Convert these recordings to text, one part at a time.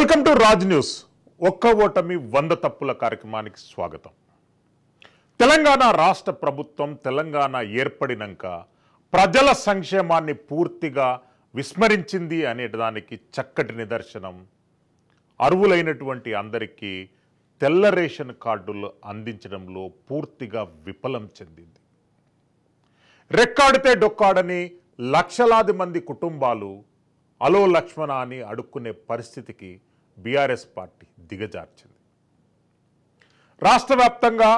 Welcome to Raj news. ఒక్క ఓటమి 100 తప్పుల కార్యక్రమానికి స్వాగతం. తెలంగాణ రాష్ట్ర ప్రభుత్వం తెలంగాణ ఏర్పడినాక ప్రజల సంక్షేమాన్ని పూర్తిగా విస్మరించింది అనేదానికి చక్కటి నిదర్శనం అర్హులైనటువంటి అందరికీ తెల్ల రేషన్ కార్డులు అందించడంలో పూర్తిగా విఫలం చెందింది. రెక్కాడితే డొక్కాడని లక్షలాది మంది కుటుంబాలు అలో లక్ష్మణ అని అడుక్కునే పరిస్థితికి బీఆర్ఎస్ పార్టీ దిగజార్చింది. రాష్ట్ర వ్యాప్తంగా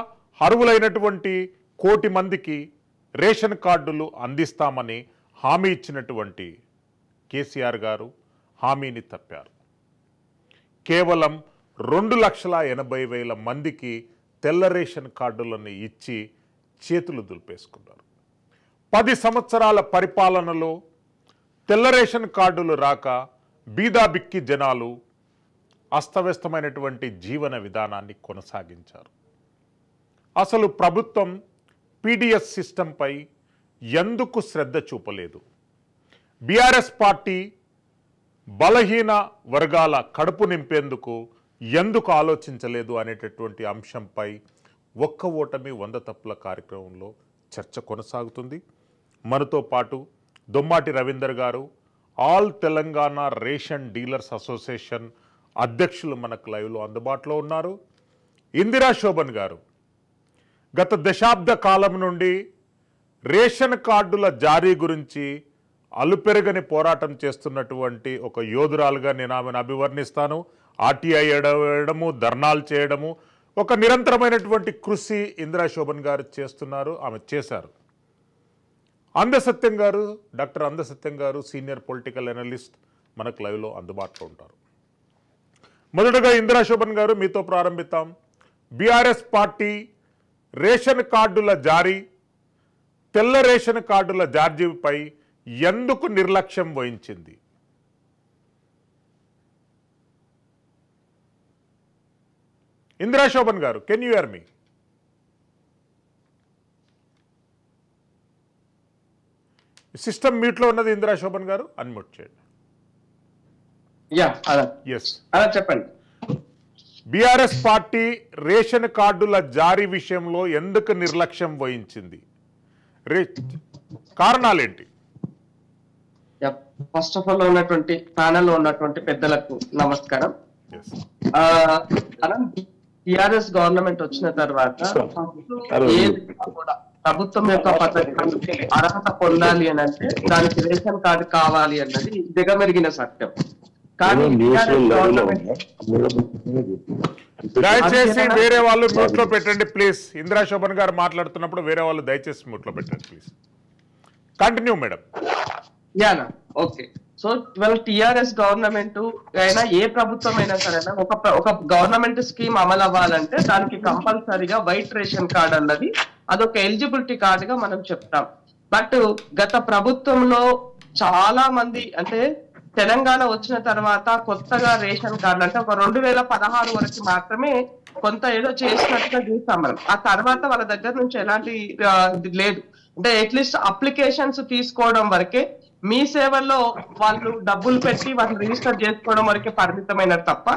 అర్హులైనటువంటి 1 కోటి మందికి రేషన్ కార్డులు అందిస్తామని హామీ ఇచ్చినటువంటి కేసీఆర్ గారు హామీని తప్పారు. కేవలం 2,80,000 మందికి తెల్ల రేషన్ కార్డులను ఇచ్చి చేతులు దులిపేసుకున్నారు. 10 సంవత్సరాల పరిపాలనలో తెల్ల రేషన్ కార్డులు రాక బీదాబిక్కి జనాలు అస్తవ్యస్తమైనటువంటి జీవన విధానాన్ని కొనసాగించారు. అసలు ప్రభుత్వం పీడిఎస్ సిస్టంపై ఎందుకు శ్రద్ధ చూపలేదు? బీఆర్ఎస్ పార్టీ బలహీన వర్గాల కడుపు నింపేందుకు ఎందుకు ఆలోచించలేదు అనేటటువంటి అంశంపై ఒక్క ఓటమి 100 తప్పుల కార్యక్రమంలో చర్చ కొనసాగుతుంది. మనతో పాటు దొమ్మాటి రవీందర్ గారు, all Telangana ration dealers association అధ్యక్షులు మనకు లైవ్లో అందుబాటులో ఉన్నారు. ఇందిరా శోభన్ గారు గత దశాబ్ద కాలం నుండి రేషన్ కార్డుల జారీ గురించి అలుపెరగని పోరాటం చేస్తున్నటువంటి ఒక యోధురాలుగా నేను ఆమెను అభివర్ణిస్తాను. ఆర్టీఐ వేయడము, ధర్నాలు చేయడము, ఒక నిరంతరమైనటువంటి కృషి ఇందిరా శోభన్ గారు చేస్తున్నారు, ఆమె చేశారు. అందసత్యం గారు, డాక్టర్ అందసత్యం గారు సీనియర్ పొలిటికల్ అనలిస్ట్ మనకు లైవ్లో అందుబాటులో ఉంటారు. మొదటగా ఇందిరా శోభన్ గారు మీతో ప్రారంభిద్దాం. బీఆర్ఎస్ పార్టీ రేషన్ కార్డుల జారీ, తెల్ల రేషన్ కార్డుల జార్జీపై ఎందుకు నిర్లక్ష్యం వహించింది? ఇందిరా శోభన్ గారు, can you here me? System మీట్లో ఉన్నది ఇందిరా శోభన్ గారు, అన్మ్యూట్ చేయండి. చెప్పండి. బీఆర్ఎస్ పార్టీ రేషన్ కార్డుల జారీ విషయంలో ఎందుకు నిర్లక్ష్యం వహించింది? కారణాలేంటి? ఫస్ట్ ఆఫ్ ఆల్ ఉన్నటువంటి ప్యానెల్ లో ఉన్నటువంటి పెద్దలకు నమస్కారం. టిఆర్ఎస్ గవర్నమెంట్ వచ్చిన తర్వాత ప్రభుత్వం యొక్క పథకాలు అర్హత పొందాలి అని అంటే దానికి రేషన్ కార్డు కావాలి అన్నది దిగమెరిగిన సత్యం. కానీ దయచేసి వేరే వాళ్ళు మ్యూట్ లో పెట్టండి ప్లీజ్. ఇందిరా శోభన్ గారు మాట్లాడుతున్నప్పుడు వేరే వాళ్ళు దయచేసి మ్యూట్ లో పెట్టండి ప్లీజ్. Continue madam. యానా ఓకే. సో ఇవాళ టిఆర్ఎస్ గవర్నమెంట్ అయినా ఏ ప్రభుత్వం అయినా సరే ఒక గవర్నమెంట్ స్కీమ్ అమలు అవ్వాలంటే దానికి కంపల్సరీగా వైట్ రేషన్ కార్డ్ అన్నది అదొక ఎలిజిబిలిటీ కార్డుగా మనం చెప్తాం. బట్ గత ప్రభుత్వంలో చాలా మంది అంటే తెలంగాణ వచ్చిన తర్వాత కొత్తగా రేషన్ కార్డులు అంటే ఒక 2016 వరకు మాత్రమే కొంత ఏదో చేసినట్టుగా చూస్తాం మనం. ఆ తర్వాత వాళ్ళ దగ్గర నుంచి ఎలాంటి లేదు. అంటే అట్లీస్ట్ అప్లికేషన్స్ తీసుకోవడం వరకే, మీ సేవల్లో వాళ్ళు డబ్బులు పెట్టి వాళ్ళు రిజిస్టర్ చేసుకోవడం వరకే పరిమితమైన తప్ప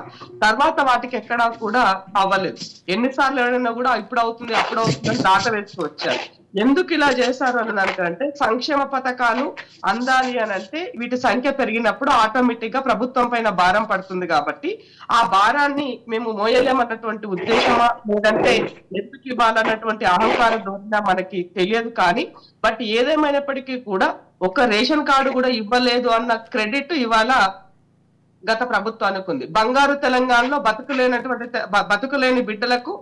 తర్వాత వాటికి ఎక్కడా కూడా అవ్వలేదు. ఎన్నిసార్లు ఏడైనా కూడా ఇప్పుడు అవుతుంది అప్పుడు అవుతుంది అని దాట వేస్తూ వచ్చారు. ఎందుకు ఇలా చేశారు అని దానికంటే సంక్షేమ పథకాలు అందాలి అని అంటే వీటి సంఖ్య పెరిగినప్పుడు ఆటోమేటిక్ గా ప్రభుత్వం పైన భారం పడుతుంది. కాబట్టి ఆ భారాన్ని మేము మోయలేమన్నటువంటి ఉద్దేశమా లేదంటే ఎందుకు ఇవ్వాలన్నటువంటి అహంకార ధోరణి మనకి తెలియదు. కానీ బట్ ఏదేమైనప్పటికీ కూడా ఒక రేషన్ కార్డు కూడా ఇవ్వలేదు అన్న క్రెడిట్ ఇవాళ గత ప్రభుత్వానికి ఉంది. బంగారు తెలంగాణలో బతుకులేని బిడ్డలకు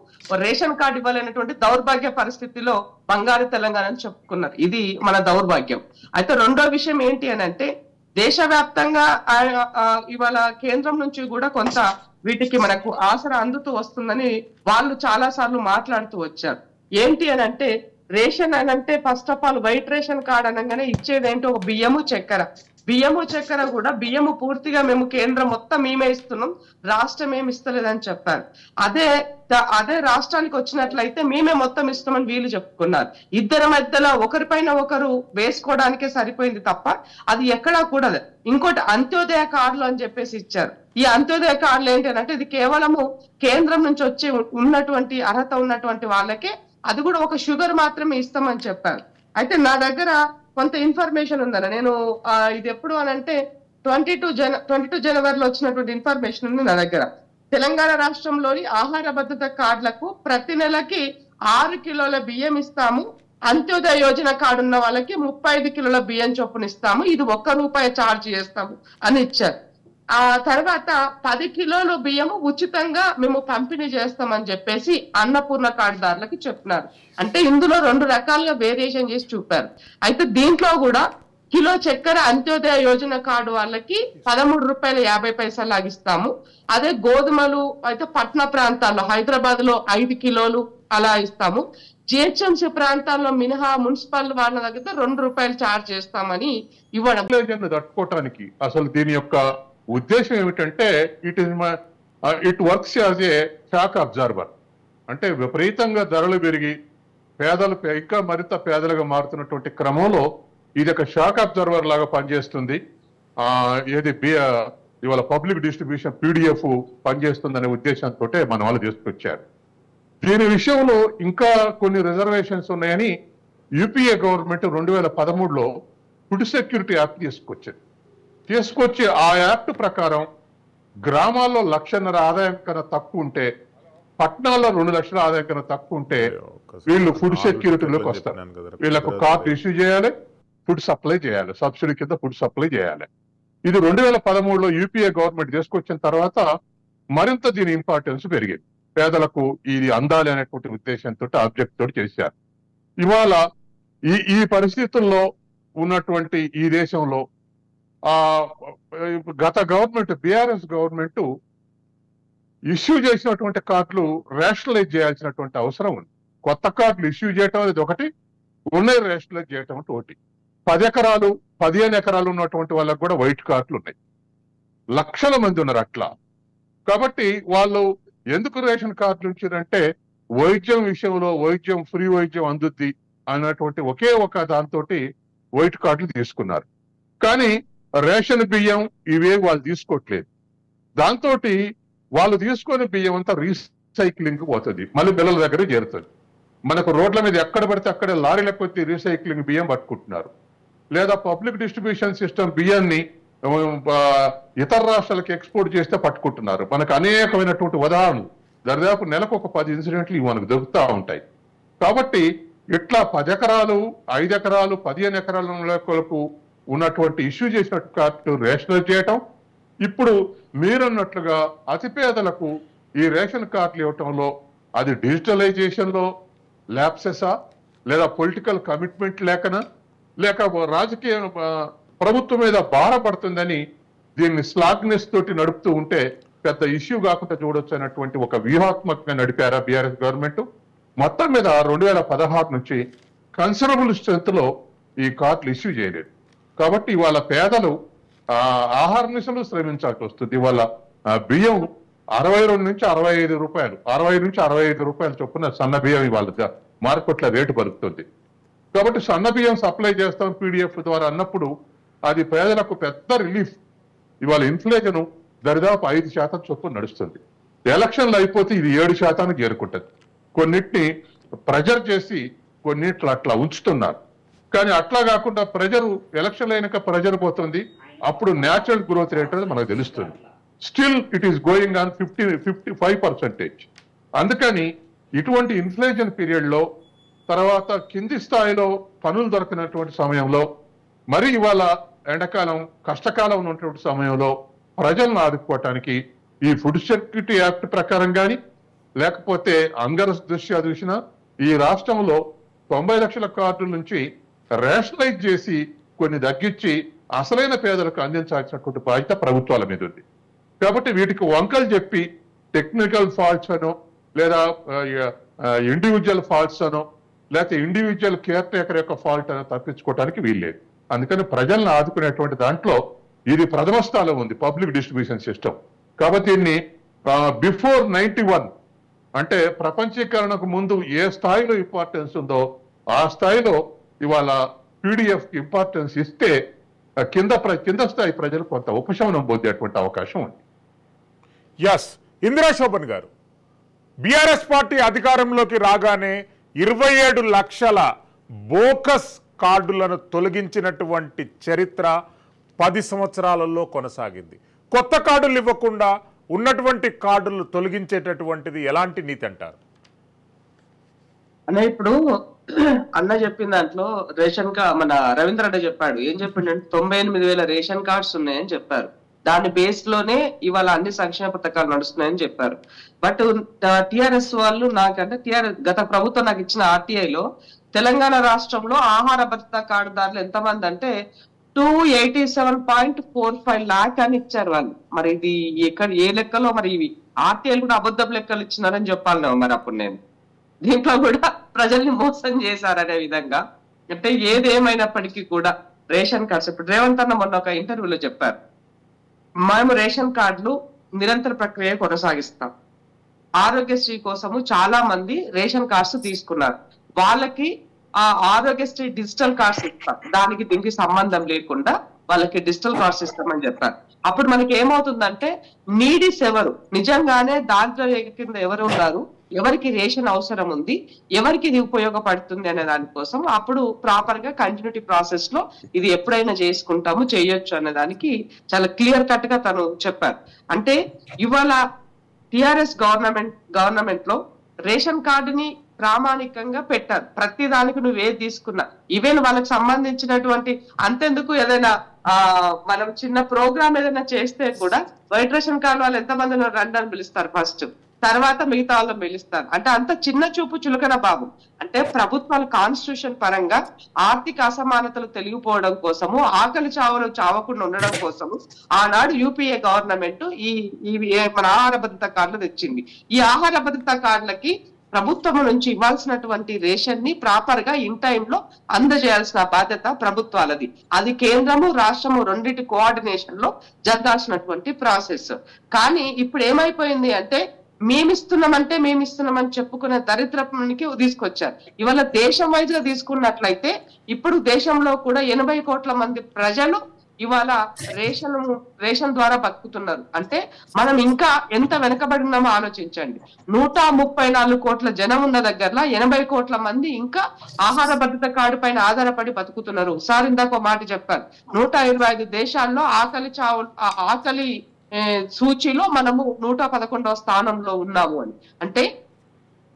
రేషన్ కార్డు ఇవ్వలేనటువంటి దౌర్భాగ్య పరిస్థితిలో బంగారు తెలంగాణ అని చెప్పుకున్నారు. ఇది మన దౌర్భాగ్యం. అయితే రెండో విషయం ఏంటి అని అంటే దేశవ్యాప్తంగా ఇవాళ కేంద్రం నుంచి కూడా కొంత వీటికి మనకు ఆసరా అందుతూ వస్తుందని వాళ్ళు చాలా సార్లు మాట్లాడుతూ వచ్చారు. ఏంటి అని అంటే రేషన్ అని అంటే first of all white ration card అనగానే ఇచ్చేది ఏంటో ఒక బియ్యము చక్కెర. బియ్యము చక్కెర కూడా బియ్యము పూర్తిగా మేము కేంద్రం మొత్తం మేమే ఇస్తున్నాం, రాష్ట్రం ఏమి ఇస్తలేదని చెప్పారు. అదే రాష్ట్రానికి వచ్చినట్లయితే మేమే మొత్తం ఇస్తామని వీళ్ళు చెప్పుకున్నారు. ఇద్దరి మధ్యలో ఒకరిపైన ఒకరు వేసుకోవడానికే సరిపోయింది తప్ప అది ఎక్కడా కూడదు. ఇంకోటి అంత్యోదయ కార్డులు అని చెప్పేసి ఇచ్చారు. ఈ అంత్యోదయ కార్డులు ఏంటంటే ఇది కేవలము కేంద్రం నుంచి వచ్చి ఉన్నటువంటి అర్హత ఉన్నటువంటి వాళ్ళకే, అది కూడా ఒక షుగర్ మాత్రమే ఇస్తామని చెప్పారు. అయితే నా దగ్గర కొంత ఇన్ఫర్మేషన్ ఉందన్న, నేను ఇది ఎప్పుడు అని అంటే 22 జనవరిలో వచ్చినటువంటి ఇన్ఫర్మేషన్ ఉంది నా దగ్గర. తెలంగాణ రాష్ట్రంలోని ఆహార భద్రత కార్డులకు ప్రతి నెలకి 6 కిలోల బియ్యం ఇస్తాము, అంత్యోదయ యోజన కార్డు ఉన్న వాళ్ళకి 35 కిలోల బియ్యం చొప్పున ఇస్తాము, ఇది ₹1 ఛార్జ్ చేస్తాము అని ఇచ్చారు. ఆ తర్వాత 10 కిలోలు బియ్యము ఉచితంగా మేము పంపిణీ చేస్తామని చెప్పేసి అన్నపూర్ణ కార్డుదారులకి చెప్పినారు. అంటే ఇందులో 2 రకాలుగా వేరియేషన్ చేసి చూపారు. అయితే దీంట్లో కూడా కిలో చక్కెర అంత్యోదయ యోజన కార్డు వాళ్ళకి ₹13.50 లాగిస్తాము. అదే గోధుమలు అయితే పట్టణ ప్రాంతాల్లో హైదరాబాద్ లో 5 కిలోలు అలా ఇస్తాము. జిహెచ్ఎంసీ ప్రాంతాల్లో మినహా మున్సిపల్ వాళ్ళ దగ్గర ₹2 ఛార్జ్ చేస్తామని ఇవ్వడం. తట్టుకోవటానికి అసలు దీని యొక్క ఉద్దేశం ఏమిటంటే it works as a shock absorber. అంటే విపరీతంగా ధరలు పెరిగి పేదలు ఇంకా మరింత పేదలుగా మారుతున్నటువంటి క్రమంలో ఇది ఒక షాక్ అబ్జర్వర్ లాగా పనిచేస్తుంది. ఇవాళ పబ్లిక్ డిస్ట్రిబ్యూషన్ PDF పనిచేస్తుందనే ఉద్దేశంతో మన వాళ్ళు తీసుకొచ్చారు. దీని విషయంలో ఇంకా కొన్ని రిజర్వేషన్స్ ఉన్నాయని యూపీఏ గవర్నమెంట్ 2013లో ఫుడ్ సెక్యూరిటీ యాక్ట్ తీసుకొచ్చి ఆ యాక్ట్ ప్రకారం గ్రామాల్లో 1.5 లక్షల ఆదాయం కన్నా తక్కువ ఉంటే, పట్టణాల్లో 2 లక్షల ఆదాయం కన్నా తక్కువ ఉంటే వీళ్ళు ఫుడ్ సెక్యూరిటీలోకి వస్తారు. వీళ్ళకు కార్డు ఇష్యూ చేయాలి, ఫుడ్ సప్లై చేయాలి, సబ్సిడీ కింద ఫుడ్ సప్లై చేయాలి. ఇది 2013లో యూపీఏ గవర్నమెంట్ తీసుకొచ్చిన తర్వాత మరింత దీని ఇంపార్టెన్స్ పెరిగింది. పేదలకు ఇది అందాలి అనేటువంటి ఉద్దేశంతో ఆబ్జెక్ట్ తోటి చేశారు. ఇవాళ ఈ పరిస్థితుల్లో ఉన్నటువంటి ఈ దేశంలో గత గవర్నమెంట్ బీఆర్ఎస్ గవర్నమెంట్ ఇష్యూ చేసినటువంటి కార్డులు రేషనలైజ్ చేయాల్సినటువంటి అవసరం ఉంది. కొత్త కార్డులు ఇష్యూ చేయటం అనేది ఒకటి, ఉన్నాయి రేషనలైజ్ చేయటం ఒకటి. 10 ఎకరాలు 15 ఎకరాలు ఉన్నటువంటి వాళ్ళకు కూడా వైట్ కార్డులు ఉన్నాయి. లక్షల మంది ఉన్నారు అట్లా. కాబట్టి వాళ్ళు ఎందుకు రేషన్ కార్డులు ఇచ్చారంటే వైద్యం విషయంలో ఫ్రీ వైద్యం అందుద్ది అన్నటువంటి ఒకే ఒక దాంతో వైట్ కార్డులు తీసుకున్నారు. కానీ రేషన్ బియ్యం ఇవే వాళ్ళు తీసుకోవట్లేదు. దాంతో వాళ్ళు తీసుకునే బియ్యం అంతా రీసైక్లింగ్ పోతుంది, మళ్ళీ పిల్లల దగ్గర చేరుతుంది. మనకు రోడ్ల మీద ఎక్కడ పడితే అక్కడే లారీలకు వచ్చి రీసైక్లింగ్ బియ్యం పట్టుకుంటున్నారు. లేదా పబ్లిక్ డిస్ట్రిబ్యూషన్ సిస్టమ్ బియ్యాన్ని ఇతర రాష్ట్రాలకు ఎక్స్పోర్ట్ చేస్తే పట్టుకుంటున్నారు. మనకు అనేకమైనటువంటి ఉదాహరణలు, దాదాపు నెలకు ఒక 10 ఇన్సిడెంట్లు మనకు దొరుకుతూ ఉంటాయి. కాబట్టి ఇట్లా 10 ఎకరాలు 5 ఎకరాలు 15 ఎకరాలకు ఉన్నటువంటి ఇష్యూ చేసినట్టు రేషనలైజ్ చేయటం, ఇప్పుడు మీరన్నట్లుగా అతిపేదలకు ఈ రేషన్ కార్డులు ఇవ్వటంలో అది డిజిటలైజేషన్ లో ల్యాప్సెసా, లేదా పొలిటికల్ కమిట్మెంట్ లేక రాజకీయ ప్రభుత్వం మీద భారపడుతుందని దీన్ని స్లాగ్నెస్ తోటి నడుపుతూ ఉంటే పెద్ద ఇష్యూ కాకుండా చూడొచ్చు అన్నటువంటి ఒక వ్యూహాత్మకంగా నడిపారా బీఆర్ఎస్ గవర్నమెంట్. మొత్తం మీద 2016 నుంచి కన్సిడరబుల్ స్ట్రెంత్ లో ఈ కార్డులు ఇష్యూ చేయలేదు. కాబట్టి ఇవాళ పేదలు ఆహార నిశలు శ్రమించాల్సి వస్తుంది. ఇవాళ బియ్యం 62 నుంచి 65 రూపాయలు, 60 నుంచి 65 రూపాయలు చొప్పున సన్న బియ్యం ఇవాళ మార్కెట్ల రేటు పలుకుతుంది. కాబట్టి సన్న బియ్యం సప్లై చేస్తాం PDF ద్వారా అన్నప్పుడు అది పేదలకు పెద్ద రిలీఫ్. ఇవాళ ఇన్ఫ్లేషన్ దరిదాపు 5% చొప్పున నడుస్తుంది. ఎలక్షన్లు అయిపోతే ఇది 7% చేరుకుంటుంది. కొన్నిటిని ప్రెజర్ చేసి కొన్నిట్లు అట్లా ఉంచుతున్నారు. కానీ అట్లా కాకుండా ప్రెజర్ ఎలక్షన్లు అయినాక ప్రెజర్ పోతుంది, అప్పుడు న్యాచురల్ గ్రోత్ రేట్ అనేది మనకు తెలుస్తుంది. Still it is going on 55%. అందుకని ఇటువంటి ఇన్ఫ్లేషన్ పీరియడ్ లో, తర్వాత కింది స్థాయిలో పనులు దొరకనటువంటి సమయంలో, మరి ఇవాళ ఎండాకాలం కష్టకాలం ఉన్నటువంటి సమయంలో ప్రజలను ఆదుకోవటానికి ఈ ఫుడ్ సెక్యూరిటీ యాక్ట్ ప్రకారం కానీ, లేకపోతే అంగర దృష్ట్యా చూసినా ఈ రాష్ట్రంలో 90 లక్షల కార్డుల నుంచి రేషనలైజ్ చేసి కొన్ని తగ్గించి అసలైన పేదలకు అందించాల్సినటువంటి బాధ్యత ప్రభుత్వాల మీద ఉంది. కాబట్టి వీటికి వంకలు చెప్పి టెక్నికల్ ఫాల్ట్స్ అనో, లేదా ఇండివిజువల్ ఫాల్ట్స్ అనో, లేకపోతే ఇండివిజువల్ కేర్ టేకర్ యొక్క ఫాల్ట్ అనో తప్పించుకోవడానికి వీల్లేదు. అందుకని ప్రజలను ఆదుకునేటువంటి దాంట్లో ఇది ప్రథమ స్థానం ఉంది, పబ్లిక్ డిస్ట్రిబ్యూషన్ సిస్టమ్. కాబట్టి దీన్ని బిఫోర్ 91 అంటే ప్రపంచీకరణకు ముందు ఏ స్థాయిలో ఇంపార్టెన్స్ ఉందో ఆ స్థాయిలో ఇవాళ పీడిఎఫ్ కి ఇంపార్టెన్స్ ఇస్తే కింద స్థాయి ప్రజలు కొంత ఉపశమనం పొందేటువంటి అవకాశం ఉంది. ఎస్, ఇందిరా శోభన్ గారు, బీఆర్ఎస్ పార్టీ అధికారంలోకి రాగానే 27 లక్షల బోకస్ కార్డులను తొలగించినటువంటి చరిత్ర 10 సంవత్సరాలలో కొనసాగింది. కొత్త కార్డులు ఇవ్వకుండా ఉన్నటువంటి కార్డులు తొలగించేటటువంటిది ఎలాంటి నీతి అంటారు? అన్న ఇప్పుడు అన్న చెప్పిన దాంట్లో రేషన్ కార్డ్ మన రవీంద్ర రెడ్డి చెప్పాడు. ఏం చెప్పిండంటే 98,000 రేషన్ కార్డ్స్ ఉన్నాయని చెప్పారు. దాని బేస్ లోనే ఇవాళ అన్ని సంక్షేమ పథకాలు నడుస్తున్నాయని చెప్పారు. బట్ టిఆర్ఎస్ వాళ్ళు నాకంటే గత ప్రభుత్వం నాకు ఇచ్చిన ఆర్టీఐలో తెలంగాణ రాష్ట్రంలో ఆహార భద్రతా కార్డుదారులు ఎంతమంది అంటే 287.45 లాక్ అని ఇచ్చారు వాళ్ళు. మరి ఇది ఎక్కడ ఏ లెక్కలో మరి ఇవి ఆర్టీఐలు కూడా అబద్ధపు లెక్కలు ఇచ్చినారని చెప్పాలి మరి అప్పుడు నేను దీంట్లో కూడా ప్రజల్ని మోసం చేశారనే విధంగా. అంటే ఏదేమైనప్పటికీ కూడా రేషన్ కార్డ్స్ ఇప్పుడు రేవంత్ అన్న మొన్న ఒక ఇంటర్వ్యూలో చెప్పారు, మేము రేషన్ కార్డులు నిరంతర ప్రక్రియ కొనసాగిస్తాం. ఆరోగ్యశ్రీ కోసము చాలా మంది రేషన్ కార్డ్స్ తీసుకున్నారు, వాళ్ళకి ఆ ఆరోగ్యశ్రీ డిజిటల్ కార్డ్స్ ఇస్తాం, దానికి దీనికి సంబంధం లేకుండా వాళ్ళకి డిజిటల్ కార్డ్స్ ఇస్తామని చెప్పారు. అప్పుడు మనకి ఏమవుతుందంటే నీడీస్ ఎవరు, నిజంగానే దాంట్లో కింద ఎవరు ఉన్నారు, ఎవరికి రేషన్ అవసరం ఉంది, ఎవరికి ఇది ఉపయోగపడుతుంది అనే దానికోసం అప్పుడు ప్రాపర్ గా కంటిన్యూటీ ప్రాసెస్ లో ఇది ఎప్పుడైనా చేసుకుంటాము చేయొచ్చు అనే దానికి చాలా క్లియర్ కట్ గా తను చెప్పారు. అంటే ఇవాళ టిఆర్ఎస్ గవర్నమెంట్ లో రేషన్ కార్డుని ప్రామాణికంగా పెట్టారు. ప్రతి దానికి నువ్వు ఏది తీసుకున్నా, ఈవెన్ వాళ్ళకి సంబంధించినటువంటి అంతెందుకు ఏదైనా మనం చిన్న ప్రోగ్రామ్ ఏదైనా చేస్తే కూడా వైట్ రేషన్ కార్డు వాళ్ళు ఎంతమంది రండి అని పిలుస్తారు ఫస్ట్, తర్వాత మిగతా వాళ్ళని పిలుస్తారు. అంటే అంత చిన్న చూపు చులకన భావం. అంటే ప్రభుత్వాలు కాన్స్టిట్యూషన్ పరంగా ఆర్థిక అసమానతలు తెలిగిపోవడం కోసము, ఆకలి చావులు చావకుండా ఉండడం కోసము ఆనాడు యూపీఏ గవర్నమెంట్ ఈ మన ఆహార భద్రతా కార్డులు తెచ్చింది. ఈ ఆహార భద్రతా కార్డులకి ప్రభుత్వం నుంచి ఇవ్వాల్సినటువంటి రేషన్ ని ప్రాపర్ గా ఇన్ టైమ్ లో అందజేయాల్సిన బాధ్యత ప్రభుత్వాలది. అది కేంద్రము రాష్ట్రము రెండింటి కోఆర్డినేషన్ లో జరగాల్సినటువంటి ప్రాసెస్. కానీ ఇప్పుడు ఏమైపోయింది అంటే మేమిస్తున్నామని చెప్పుకునే దరిద్రానికి తీసుకొచ్చారు. ఇవాళ దేశం వైజ్ గా తీసుకున్నట్లయితే ఇప్పుడు దేశంలో కూడా 80 కోట్ల మంది ప్రజలు ఇవాళ రేషన్ ద్వారా బతుకుతున్నారు. అంటే మనం ఇంకా ఎంత వెనకబడినామో ఆలోచించండి. 134 కోట్ల జనం ఉన్న దగ్గరలో 80 కోట్ల మంది ఇంకా ఆహార భద్రత కార్డు పైన ఆధారపడి బతుకుతున్నారు. సార్ ఇందాక మాట చెప్పారు, 125 దేశాల్లో ఆకలి సూచీలో మనము 111వ స్థానంలో ఉన్నాము అని. అంటే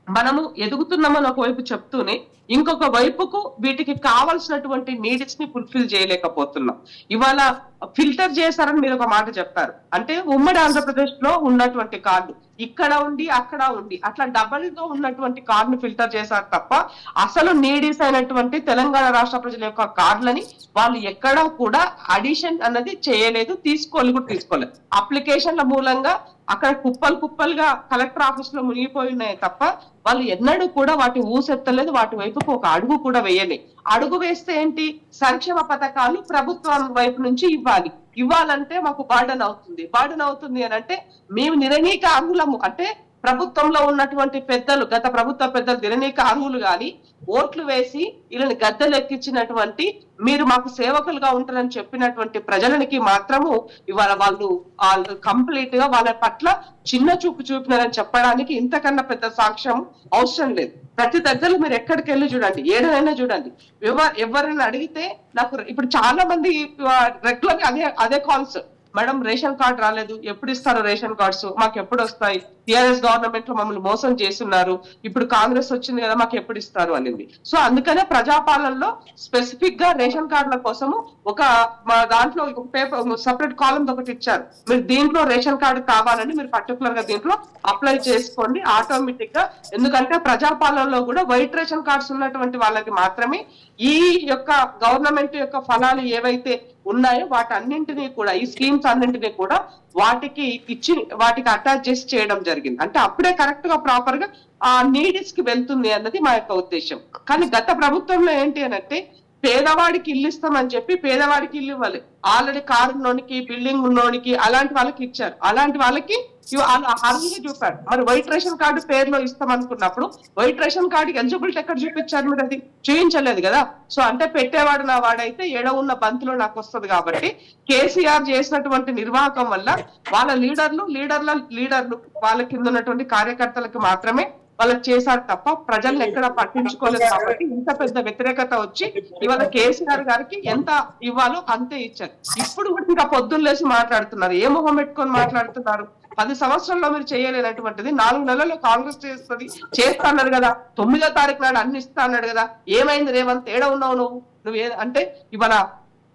మనము ఎదుగుతున్నామని ఒకవైపు చెప్తూనే ఇంకొక వైపుకు వీటికి కావాల్సినటువంటి నీడ్స్ ని ఫుల్ఫిల్ చేయలేకపోతున్నాం. ఇవాళ ఫిల్టర్ చేశారని మీరు ఒక మాట చెప్పారు. అంటే ఉమ్మడి ఆంధ్రప్రదేశ్ లో ఉన్నటువంటి కార్డు ఇక్కడ ఉండి అక్కడ ఉండి అట్లా డబల్ గా ఉన్నటువంటి కార్డును ఫిల్టర్ చేశారు తప్ప అసలు నీడీస్ అయినటువంటి తెలంగాణ రాష్ట్ర ప్రజల యొక్క కార్డులని వాళ్ళు ఎక్కడా కూడా అడిషన్ అన్నది చేయలేదు, తీసుకోలేదు. అప్లికేషన్ల మూలంగా అక్కడ కుప్పలుగా కలెక్టర్ ఆఫీస్ లో మునిగిపోయి ఉన్నాయి తప్ప వాళ్ళు ఎన్నడూ కూడా వాటి ఊసెత్తలేదు, వాటి వైపుకు ఒక అడుగు కూడా వేయలే. అడుగు వేస్తే ఏంటి, సంక్షేమ పథకాలు ప్రభుత్వం వైపు నుంచి ఇవ్వాలంటే మాకు బర్డెన్ అవుతుంది అని అంటే మేము నిర్ణీక అర్హులము. అంటే ప్రభుత్వంలో ఉన్నటువంటి పెద్దలు, గత ప్రభుత్వ పెద్దలు నిర్ణీక అర్హులు గాని ఓట్లు వేసి వీళ్ళని గద్దెలెక్కించినటువంటి మీరు మాకు సేవకులుగా ఉంటారని చెప్పినటువంటి ప్రజలకి మాత్రము ఇవాళ వాళ్ళు కంప్లీట్ గా వాళ్ళ పట్ల చిన్న చూపు చూపినారని చెప్పడానికి ఇంతకన్నా పెద్ద సాక్ష్యం అవసరం లేదు. ప్రతి దగ్గర మీరు ఎక్కడికి వెళ్ళి చూడండి, ఏడైనా చూడండి, ఎవరైనా అడిగితే నాకు ఇప్పుడు చాలా మంది రెగ్యులర్ అదే కాల్స్, మేడం రేషన్ కార్డు రాలేదు, ఎప్పుడు ఇస్తారు రేషన్ కార్డ్స్, మాకు ఎప్పుడు వస్తాయి, టిఆర్ఎస్ గవర్నమెంట్ లో మమ్మల్ని మోసం చేస్తున్నారు, ఇప్పుడు కాంగ్రెస్ వచ్చింది కదా మాకు ఎప్పుడు ఇస్తారు అనేది. సో అందుకనే ప్రజాపాలనలో స్పెసిఫిక్ గా రేషన్ కార్డుల కోసము ఒక దాంట్లో పేపర్ సపరేట్ కాలం ఒకటి ఇచ్చారు. మీరు దీంట్లో రేషన్ కార్డు కావాలని మీరు పర్టికులర్ గా దీంట్లో అప్లై చేసుకోండి ఆటోమేటిక్ గా. ఎందుకంటే ప్రజాపాలనలో కూడా వైట్ రేషన్ కార్డ్స్ ఉన్నటువంటి వాళ్ళకి మాత్రమే ఈ యొక్క గవర్నమెంట్ యొక్క ఫలాలు ఏవైతే ఉన్నాయో వాటన్నింటినీ కూడా, ఈ స్కీమ్స్ అన్నింటినీ కూడా వాటికి అటాచ్ చేసి చేయడం జరిగింది. అంటే అప్పుడే కరెక్ట్ గా ప్రాపర్ గా ఆ నీడ్స్ కి వెళ్తుంది అన్నది మా యొక్క ఉద్దేశం. కానీ గత ప్రభుత్వంలో ఏంటి అని అంటే పేదవాడికి ఇల్లు ఇస్తామని చెప్పి పేదవాడికి ఇల్లు ఇవ్వాలి. ఆల్రెడీ కారు ఉన్నోనికి, బిల్డింగ్ ఉన్నోనికి అలాంటి వాళ్ళకి ఇచ్చారు. అలాంటి వాళ్ళకి అర్హులుగా చూపారు. మరి వైట్ రేషన్ కార్డు పేరులో ఇస్తాం అనుకున్నప్పుడు వైట్ రేషన్ కార్డుకి ఎలిజిబిలిటీ ఎక్కడ చూపించారు? మీరు అది చూపించలేదు కదా. సో అంటే పెట్టేవాడు నా వాడైతే ఎడ ఉన్న బంతులో నాకు వస్తుంది. కాబట్టి కేసీఆర్ చేసినటువంటి నిర్వాహకం వల్ల వాళ్ళ లీడర్లు వాళ్ళ కింద ఉన్నటువంటి కార్యకర్తలకు మాత్రమే వాళ్ళకి చేశారు తప్ప ప్రజల్ని ఎక్కడ పట్టించుకోలేదు. కాబట్టి ఇంత పెద్ద వ్యతిరేకత వచ్చి ఇవాళ కేసీఆర్ గారికి ఎంత ఇవ్వాలో అంతే ఇచ్చారు. ఇప్పుడు కూడా ఇంకా పొద్దున్న లేసి మాట్లాడుతున్నారు. ఏ మొహం పెట్టుకొని మాట్లాడుతున్నారు? 10 సంవత్సరాల్లో మీరు చేయలేనటువంటిది 4 నెలల్లో కాంగ్రెస్ చేస్తా అన్నారు కదా. 9వ తారీఖు నాడు అన్ని ఇస్తా అన్నాడు కదా. ఏమైంది రేవంత్? ఏడ ఉన్నావు నువ్వు అంటే ఇవాళ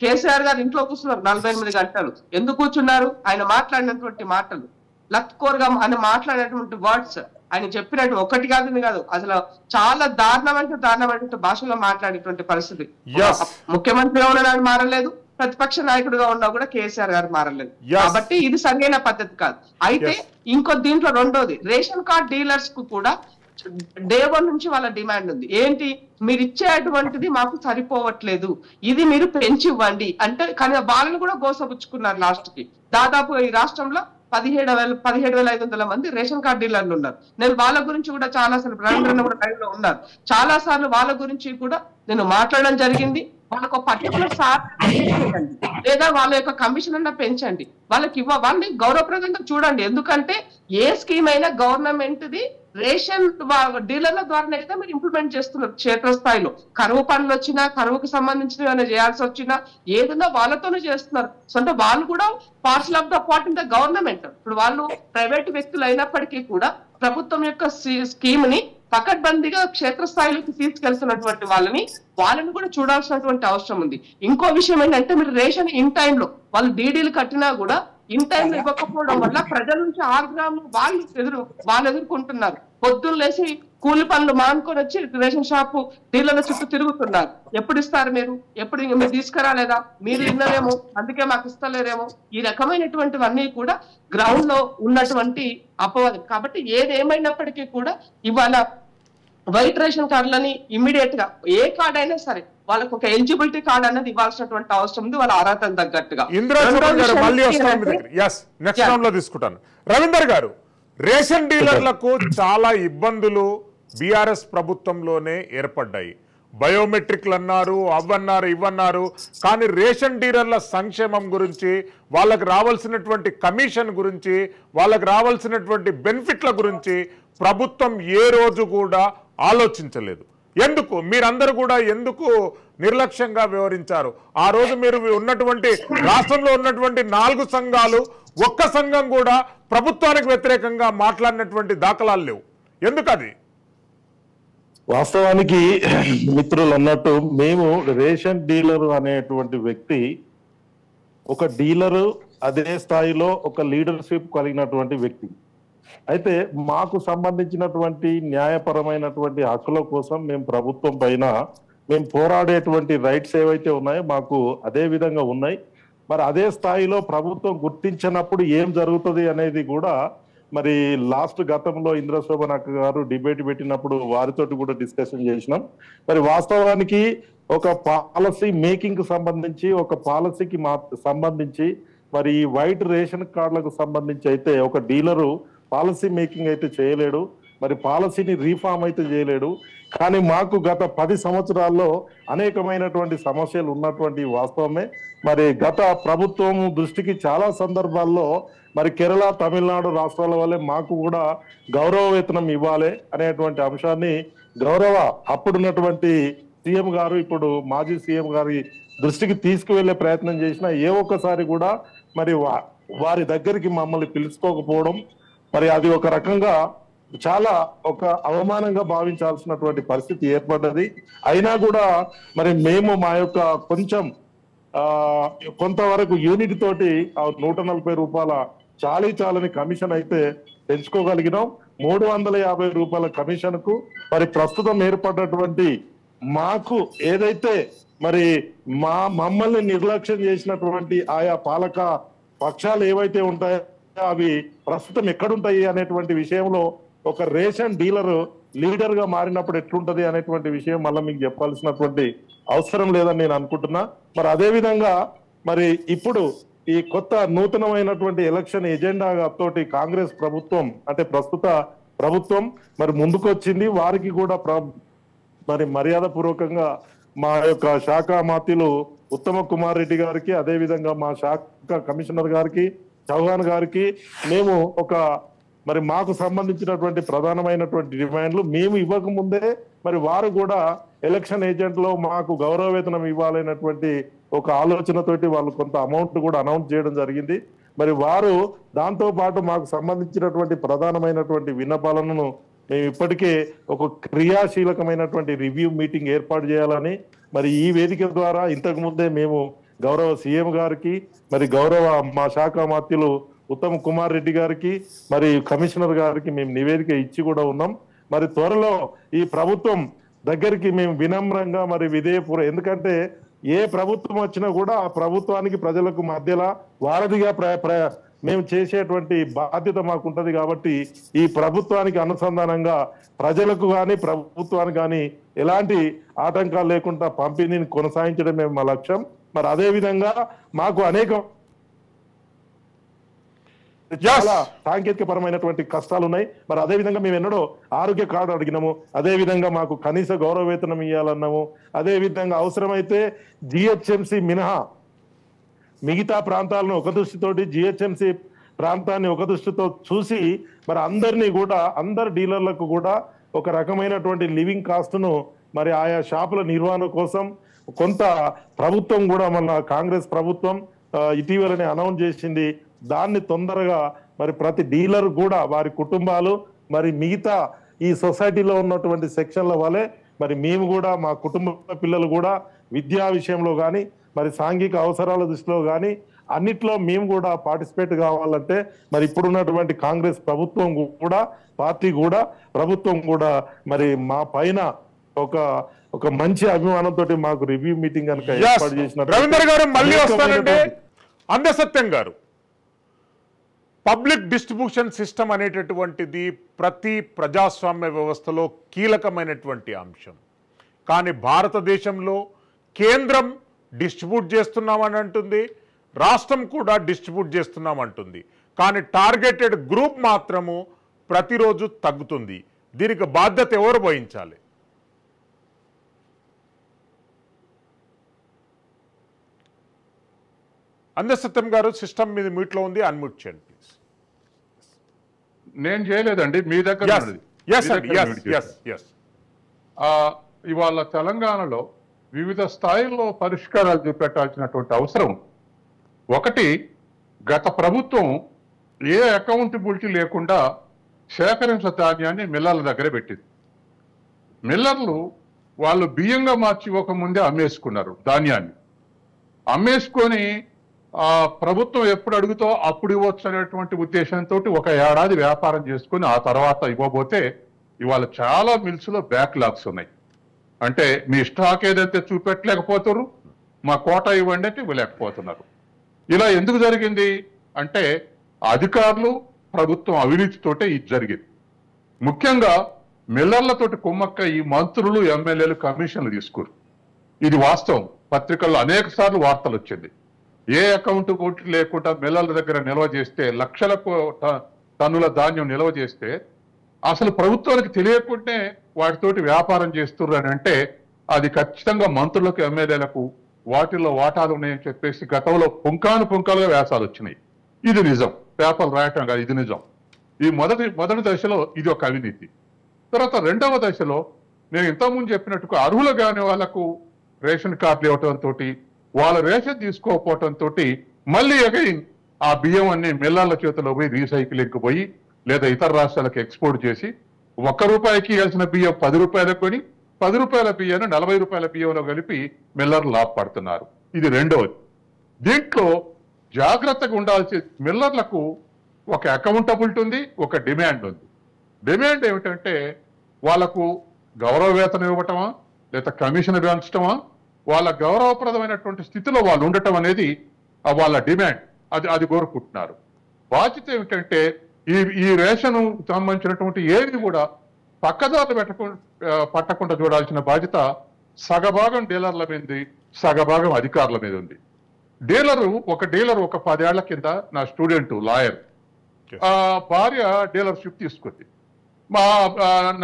కేసీఆర్ గారు ఇంట్లో కూర్చున్నారు 48 గంటలు. ఎందుకు కూర్చున్నారు? ఆయన మాట్లాడినటువంటి మాటలు లత్కోర్గా ఆయన మాట్లాడినటువంటి వర్డ్స్, ఆయన చెప్పినట్టు ఒకటి కాదు అసలు చాలా దారుణమైన భాషలో మాట్లాడేటువంటి పరిస్థితి. ముఖ్యమంత్రిగా ఉన్న మారలేదు, ప్రతిపక్ష నాయకుడిగా ఉన్నా కూడా కేసీఆర్ గారు మారలేదు. కాబట్టి ఇది సరైన పద్ధతి కాదు. అయితే ఇంకో దీంట్లో రెండోది, రేషన్ కార్డ్ డీలర్స్ కు కూడా డే 1 నుంచి వాళ్ళ డిమాండ్ ఉంది. ఏంటి? మీరు ఇచ్చేటువంటిది మాకు సరిపోవట్లేదు, ఇది మీరు పెంచివ్వండి అంటే. కానీ వాళ్ళని కూడా గోసపుచ్చుకున్నారు. లాస్ట్ కి దాదాపు ఈ రాష్ట్రంలో 17,500 మంది రేషన్ కార్డ్ డీలర్లు ఉన్నారు. నేను వాళ్ళ గురించి కూడా చాలా సార్లు రవీంద్రన్న కూడా టైంలో ఉన్నారు, చాలా సార్లు వాళ్ళ గురించి కూడా నేను మాట్లాడడం జరిగింది. వాళ్ళకు పర్టికులర్ సార్ లేదా వాళ్ళ యొక్క కమిషన్ అన్న పెంచండి, వాళ్ళని గౌరవప్రదంగా చూడండి. ఎందుకంటే ఏ స్కీమ్ అయినా గవర్నమెంట్ ది రేషన్ డీలర్ల ద్వారా అయితే మీరు ఇంప్లిమెంట్ చేస్తున్నారు క్షేత్రస్థాయిలో. కరువు పనులు వచ్చినా, కరువుకు సంబంధించిన ఏమైనా చేయాల్సి వచ్చినా ఏదైనా వాళ్ళతోనే చేస్తున్నారు. సో అంటే వాళ్ళు కూడా parcel of the part in the government. ఇప్పుడు వాళ్ళు ప్రైవేట్ వ్యక్తులు అయినప్పటికీ కూడా ప్రభుత్వం యొక్క స్కీమ్ ని పకడ్బందీగా క్షేత్రస్థాయిలోకి తీసుకెళ్తున్నటువంటి వాళ్ళని కూడా చూడాల్సినటువంటి అవసరం ఉంది. ఇంకో విషయం ఏంటంటే, మీరు రేషన్ ఇన్ టైంలో వాళ్ళు డీడీలు కట్టినా కూడా ఇన్ టైంలో ఇవ్వకపోవడం వల్ల ప్రజల నుంచి ఆగ్రహం వాళ్ళు ఎదుర్కొంటున్నారు. పొద్దున్న లేసి కూలి పనులు మానుకొని వచ్చి రేషన్ షాపు డీలర్ల చుట్టూ తిరుగుతున్నారు. ఎప్పుడు ఇస్తారు మీరు? ఎప్పుడు మీరు తీసుకురాలేదా? మీరు ఇన్నలేమో అందుకే మాకు ఇస్తలేరేమో. ఈ రకమైనటువంటివన్నీ కూడా గ్రౌండ్ లో ఉన్నటువంటి అపవాదం. కాబట్టి ఏదేమైనప్పటికీ కూడా ఇవాళ వైట్ రేషన్ కార్డులని ఇమ్మీడియట్ గా ఏ కార్డు అయినా సరే వాళ్ళకు ఒక ఎలిజిబిలిటీ కార్డు అనేది ఇవ్వాల్సినటువంటి అవసరం ఉంది, వాళ్ళ అర్హతకు తగ్గట్టుగా. తీసుకుంటాను. రవీందర్ గారు, రేషన్ డీలర్లకు చాలా ఇబ్బందులు బీఆర్ఎస్ ప్రభుత్వంలోనే ఏర్పడ్డాయి. బయోమెట్రిక్లు అన్నారు, అవన్నారు, ఇవన్నారు. కానీ రేషన్ డీలర్ల సంక్షేమం గురించి, వాళ్ళకు రావాల్సినటువంటి కమిషన్ గురించి, వాళ్ళకు రావాల్సినటువంటి బెనిఫిట్ల గురించి ప్రభుత్వం ఏ రోజు కూడా ఆలోచించలేదు. ఎందుకు? మీరందరూ కూడా ఎందుకు నిర్లక్ష్యంగా వ్యవహరించారు? ఆ రోజు మీరు ఉన్నటువంటి రాష్ట్రంలో ఉన్నటువంటి 4 సంఘాలు ఒక్క సంఘం కూడా ప్రభుత్వానికి వ్యతిరేకంగా మాట్లాడినటువంటి దాఖలాలు లేవు. ఎందుకది? వాస్తవానికి మిత్రులు అన్నట్టు, మేము రేషన్ డీలర్ అనేటువంటి వ్యక్తి ఒక డీలరు, అదే స్థాయిలో ఒక లీడర్షిప్ కలిగినటువంటి వ్యక్తి. అయితే మాకు సంబంధించినటువంటి న్యాయపరమైనటువంటి హక్కుల కోసం మేము ప్రభుత్వం పైన మేము పోరాడేటువంటి రైట్స్ ఏవైతే ఉన్నాయో మాకు అదే విధంగా ఉన్నాయి. మరి అదే స్థాయిలో ప్రభుత్వం గుర్తించినప్పుడు ఏం జరుగుతుంది అనేది కూడా మరి గతంలో ఇంద్రశోభన్ అక్క గారు డిబేట్ పెట్టినప్పుడు వారితోటి కూడా డిస్కషన్ చేసినాం. మరి వాస్తవానికి ఒక పాలసీ మేకింగ్ కు సంబంధించి, ఒక పాలసీకి సంబంధించి మరి ఈ వైట్ రేషన్ కార్డులకు సంబంధించి అయితే ఒక డీలరు పాలసీ మేకింగ్ అయితే చేయలేడు, మరి పాలసీని రీఫార్మ్ అయితే చేయలేడు. కానీ మాకు గత 10 సంవత్సరాల్లో అనేకమైనటువంటి సమస్యలు ఉన్నటువంటి వాస్తవమే. మరి గత ప్రభుత్వం దృష్టికి చాలా సందర్భాల్లో మరి కేరళ, తమిళనాడు రాష్ట్రాల వల్లే మాకు కూడా గౌరవ వేతనం ఇవ్వాలి అనేటువంటి అంశాన్ని అప్పుడున్నటువంటి సీఎం గారు, ఇప్పుడు మాజీ సీఎం గారి దృష్టికి తీసుకువెళ్లే ప్రయత్నం చేసినా ఏ ఒక్కసారి కూడా మరి వారి దగ్గరికి మమ్మల్ని పిలుచుకోకపోవడం, మరి అది ఒక రకంగా చాలా ఒక అవమానంగా భావించాల్సినటువంటి పరిస్థితి ఏర్పడ్డది. అయినా కూడా మరి మేము మా యొక్క కొంతవరకు యూనిట్ తోటి 140 రూపాయల చాలని కమిషన్ అయితే పెంచుకోగలిగినాం. 350 రూపాయల కమిషన్ కు మరి ప్రస్తుతం ఏర్పడినటువంటి మాకు ఏదైతే మరి మమ్మల్ని నిర్లక్ష్యం చేసినటువంటి ఆయా పాలక పక్షాలు ఏవైతే ఉంటాయో అవి ప్రస్తుతం ఎక్కడుంటాయి అనేటువంటి విషయంలో ఒక రేషన్ డీలర్ లీడర్ గా మారినప్పుడు ఎట్లుంటది అనేటువంటి విషయం మళ్ళీ మీకు చెప్పాల్సినటువంటి అవసరం లేదని నేను అనుకుంటున్నా. మరి అదే విధంగా మరి ఇప్పుడు ఈ కొత్త నూతనమైనటువంటి ఎలక్షన్ ఎజెండా తోటి కాంగ్రెస్ ప్రభుత్వం అంటే ప్రస్తుత ప్రభుత్వం మరి ముందుకొచ్చింది. వారికి కూడా మరి మర్యాద పూర్వకంగా మా యొక్క శాఖ మంత్రులు ఉత్తమ కుమార్ రెడ్డి గారికి, అదే విధంగా మా శాఖ కమిషనర్ గారికి, చౌహాన్ గారికి మేము మరి మాకు సంబంధించినటువంటి ప్రధానమైనటువంటి డిమాండ్లు మేము ఇవ్వకముందే మరి వారు కూడా ఎలక్షన్ ఏజెంట్ లో మాకు గౌరవ వేతనం ఇవ్వాలనేటువంటి ఒక ఆలోచనతోటి వాళ్ళు కొంత అమౌంట్ కూడా అనౌన్స్ చేయడం జరిగింది. మరి వారు దాంతో పాటు మాకు సంబంధించినటువంటి ప్రధానమైనటువంటి విన్నపాలను మేము ఇప్పటికే ఒక క్రియాశీలకమైనటువంటి రివ్యూ మీటింగ్ ఏర్పాటు చేయాలని మరి ఈ వేదిక ద్వారా ఇంతకు ముందే మేము గౌరవ సీఎం గారికి, మరి గౌరవ మా శాఖ మంత్రులు ఉత్తమ్ కుమార్ రెడ్డి గారికి, మరి కమిషనర్ గారికి మేము నివేదిక ఇచ్చి కూడా ఉన్నాం. మరి త్వరలో ఈ ప్రభుత్వం దగ్గరికి మేము వినమ్రంగా మరి విధేయపూర్వ, ఎందుకంటే ఏ ప్రభుత్వం వచ్చినా కూడా ఆ ప్రభుత్వానికి ప్రజలకు మధ్యలో వారధిగా మేము చేసేటువంటి బాధ్యత మాకుంటది. కాబట్టి ఈ ప్రభుత్వానికి అనుసంధానంగా ప్రజలకు కానీ ప్రభుత్వానికి కానీ ఎలాంటి ఆటంకాలు లేకుండా పంపిణీని కొనసాగించడమే మా లక్ష్యం. మరి అదే విధంగా మాకు అనేక చాలా సాంకేతిక పరమైనటువంటి కష్టాలు ఉన్నాయి. మరి అదే విధంగా మేము ఎన్నడో ఆరోగ్య కార్డు అడిగినాము, అదే విధంగా మాకు కనీస గౌరవ వేతనం ఇవ్వాలన్నాము, అదే విధంగా అవసరమైతే జిహెచ్ఎంసి మినహా మిగతా ప్రాంతాలను ఒక దృష్టితోటి జిహెచ్ఎంసి ప్రాంతాన్ని ఒక దృష్టితో చూసి మరి అందరినీ కూడా అందరు డీలర్లకు కూడా ఒక రకమైనటువంటి లివింగ్ కాస్ట్ ను మరి ఆయా షాపుల నిర్వహణ కోసం కొంత ప్రభుత్వం కూడా మన కాంగ్రెస్ ప్రభుత్వం ఇటీవలనే అనౌన్స్ చేసింది. దాన్ని తొందరగా మరి ప్రతి డీలర్ కూడా వారి కుటుంబాలు మరి మిగతా ఈ సొసైటీలో ఉన్నటువంటి సెక్షన్ల వలె మరి మేము కూడా మా కుటుంబ పిల్లలు కూడా విద్యా విషయంలో కానీ మరి సాంఘిక అవసరాల దృష్టిలో కానీ అన్నిట్లో మేము కూడా పార్టిసిపేట్ కావాలంటే మరి ఇప్పుడున్నటువంటి కాంగ్రెస్ ప్రభుత్వం కూడా పార్టీ కూడా ప్రభుత్వం కూడా మరి మా పైన ఒక మంచి అభిమానంతో మాకు రివ్యూ మీటింగ్ కనుక ఏర్పాటు చేసిన రవీంద్ర గారు మళ్ళీ వస్తానంటే అందసత్యం గారు, పబ్లిక్ డిస్ట్రిబ్యూషన్ సిస్టమ్ అనేటటువంటిది ప్రతి ప్రజాస్వామ్య వ్యవస్థలో కీలకమైనటువంటి అంశం. కానీ భారతదేశంలో కేంద్రం డిస్ట్రిబ్యూట్ చేస్తున్నామని అంటుంది, రాష్ట్రం కూడా డిస్ట్రిబ్యూట్ చేస్తున్నామంటుంది. కానీ టార్గెటెడ్ గ్రూప్ మాత్రము ప్రతిరోజు తగ్గుతుంది. దీనికి బాధ్యత ఎవరు వహించాలి? అందసత్యం గారు, సిస్టమ్ మీద మ్యూట్లో ఉంది, అన్మ్యూట్ చేయండి ప్లీజ్. నేను చేయలేదండి, మీ దగ్గర ఇవాళ తెలంగాణలో వివిధ స్థాయిల్లో పరిష్కారాలు చూపెట్టాల్సినటువంటి అవసరం. ఒకటి, గత ప్రభుత్వం ఏ అకౌంటబిలిటీ లేకుండా సేకరించిన ధాన్యాన్ని మిల్లర్ల దగ్గర పెట్టింది. మిల్లర్లు వాళ్ళు బియ్యంగా మార్చి ఇవ్వకముందే అమ్మేసుకున్నారు. ధాన్యాన్ని అమ్మేసుకొని ప్రభుత్వం ఎప్పుడు అడుగుతో అప్పుడు ఇవ్వచ్చు అనేటువంటి ఉద్దేశంతో ఒక ఏడాది వ్యాపారం చేసుకుని ఆ తర్వాత ఇవ్వబోతే ఇవాళ చాలా మిల్స్ లో బ్యాక్లాగ్స్ ఉన్నాయి. అంటే మీ స్టాక్ ఏదైతే చూపెట్టలేకపోతారు, మా కోటా ఇవ్వండి అంటే ఇవ్వలేకపోతున్నారు. ఇలా ఎందుకు జరిగింది అంటే అధికారులు ప్రభుత్వం అవినీతితోటే ఇది జరిగింది. ముఖ్యంగా మిల్లర్లతోటి కుమ్మక్క ఈ మంత్రులు ఎమ్మెల్యేలు కమిషన్లు తీసుకోరు. ఇది వాస్తవం. పత్రికల్లో అనేక సార్లు వార్తలు వచ్చింది. ఏ అకౌంటబిలిటీ లేకుండా మిల్లర్ల దగ్గర నిల్వ చేస్తే, లక్షల టన్నుల ధాన్యం నిల్వ చేస్తే అసలు ప్రభుత్వానికి తెలియకుంటే వాటితోటి వ్యాపారం చేస్తున్నారు అని అంటే అది ఖచ్చితంగా మంత్రులకు ఎమ్మెల్యేలకు వాటిల్లో వాటాలు ఉన్నాయని చెప్పేసి గతంలో పుంకాలుగా వ్యాసాలు వచ్చినాయి. ఇది నిజం, పేపర్లు రాయటం కాదు, ఇది నిజం. ఈ మొదటి దశలో ఇది ఒక అవినీతి. తర్వాత రెండవ దశలో నేను ఇంతకుముందు చెప్పినట్టుగా అర్హులు కాని వాళ్లకు రేషన్ కార్డులు ఇవ్వటంతో వాళ్ళ రేషన్ తీసుకోకపోవటంతో మళ్ళీ అగైన్ ఆ బియ్యం అన్ని మిల్లర్ల చేతిలో పోయి రీసైక్లింగ్కి పోయి లేదా ఇతర రాష్ట్రాలకు ఎక్స్పోర్ట్ చేసి ₹1 ఇవ్వాల్సిన బియ్యం ₹10 కొని ₹10 బియ్యాన్ని ₹40 బియ్యంలో కలిపి మిల్లర్లు లాభపడుతున్నారు. ఇది రెండవది. దీంట్లో జాగ్రత్తగా ఉండాల్సి మిల్లర్లకు ఒక అకౌంటబిలిటీ ఉంది, ఒక డిమాండ్ ఉంది. డిమాండ్ ఏమిటంటే వాళ్లకు గౌరవ వేతనం ఇవ్వటమా లేదా కమిషన్ పెంచటమా, వాళ్ళ గౌరవప్రదమైనటువంటి స్థితిలో వాళ్ళు ఉండటం అనేది వాళ్ళ డిమాండ్. అది కోరుకుంటున్నారు. బాధ్యత ఏమిటంటే ఈ రేషన్ సంబంధించినటువంటి ఏవి కూడా పక్కదారులు పట్టకుండా చూడాల్సిన బాధ్యత సగభాగం డీలర్ల మీద, సగభాగం అధికారుల మీద ఉంది. ఒక డీలర్ ఒక 10 ఏళ్ల కింద నా స్టూడెంట్ లాయర్ భార్య డీలర్షిప్ తీసుకుంది.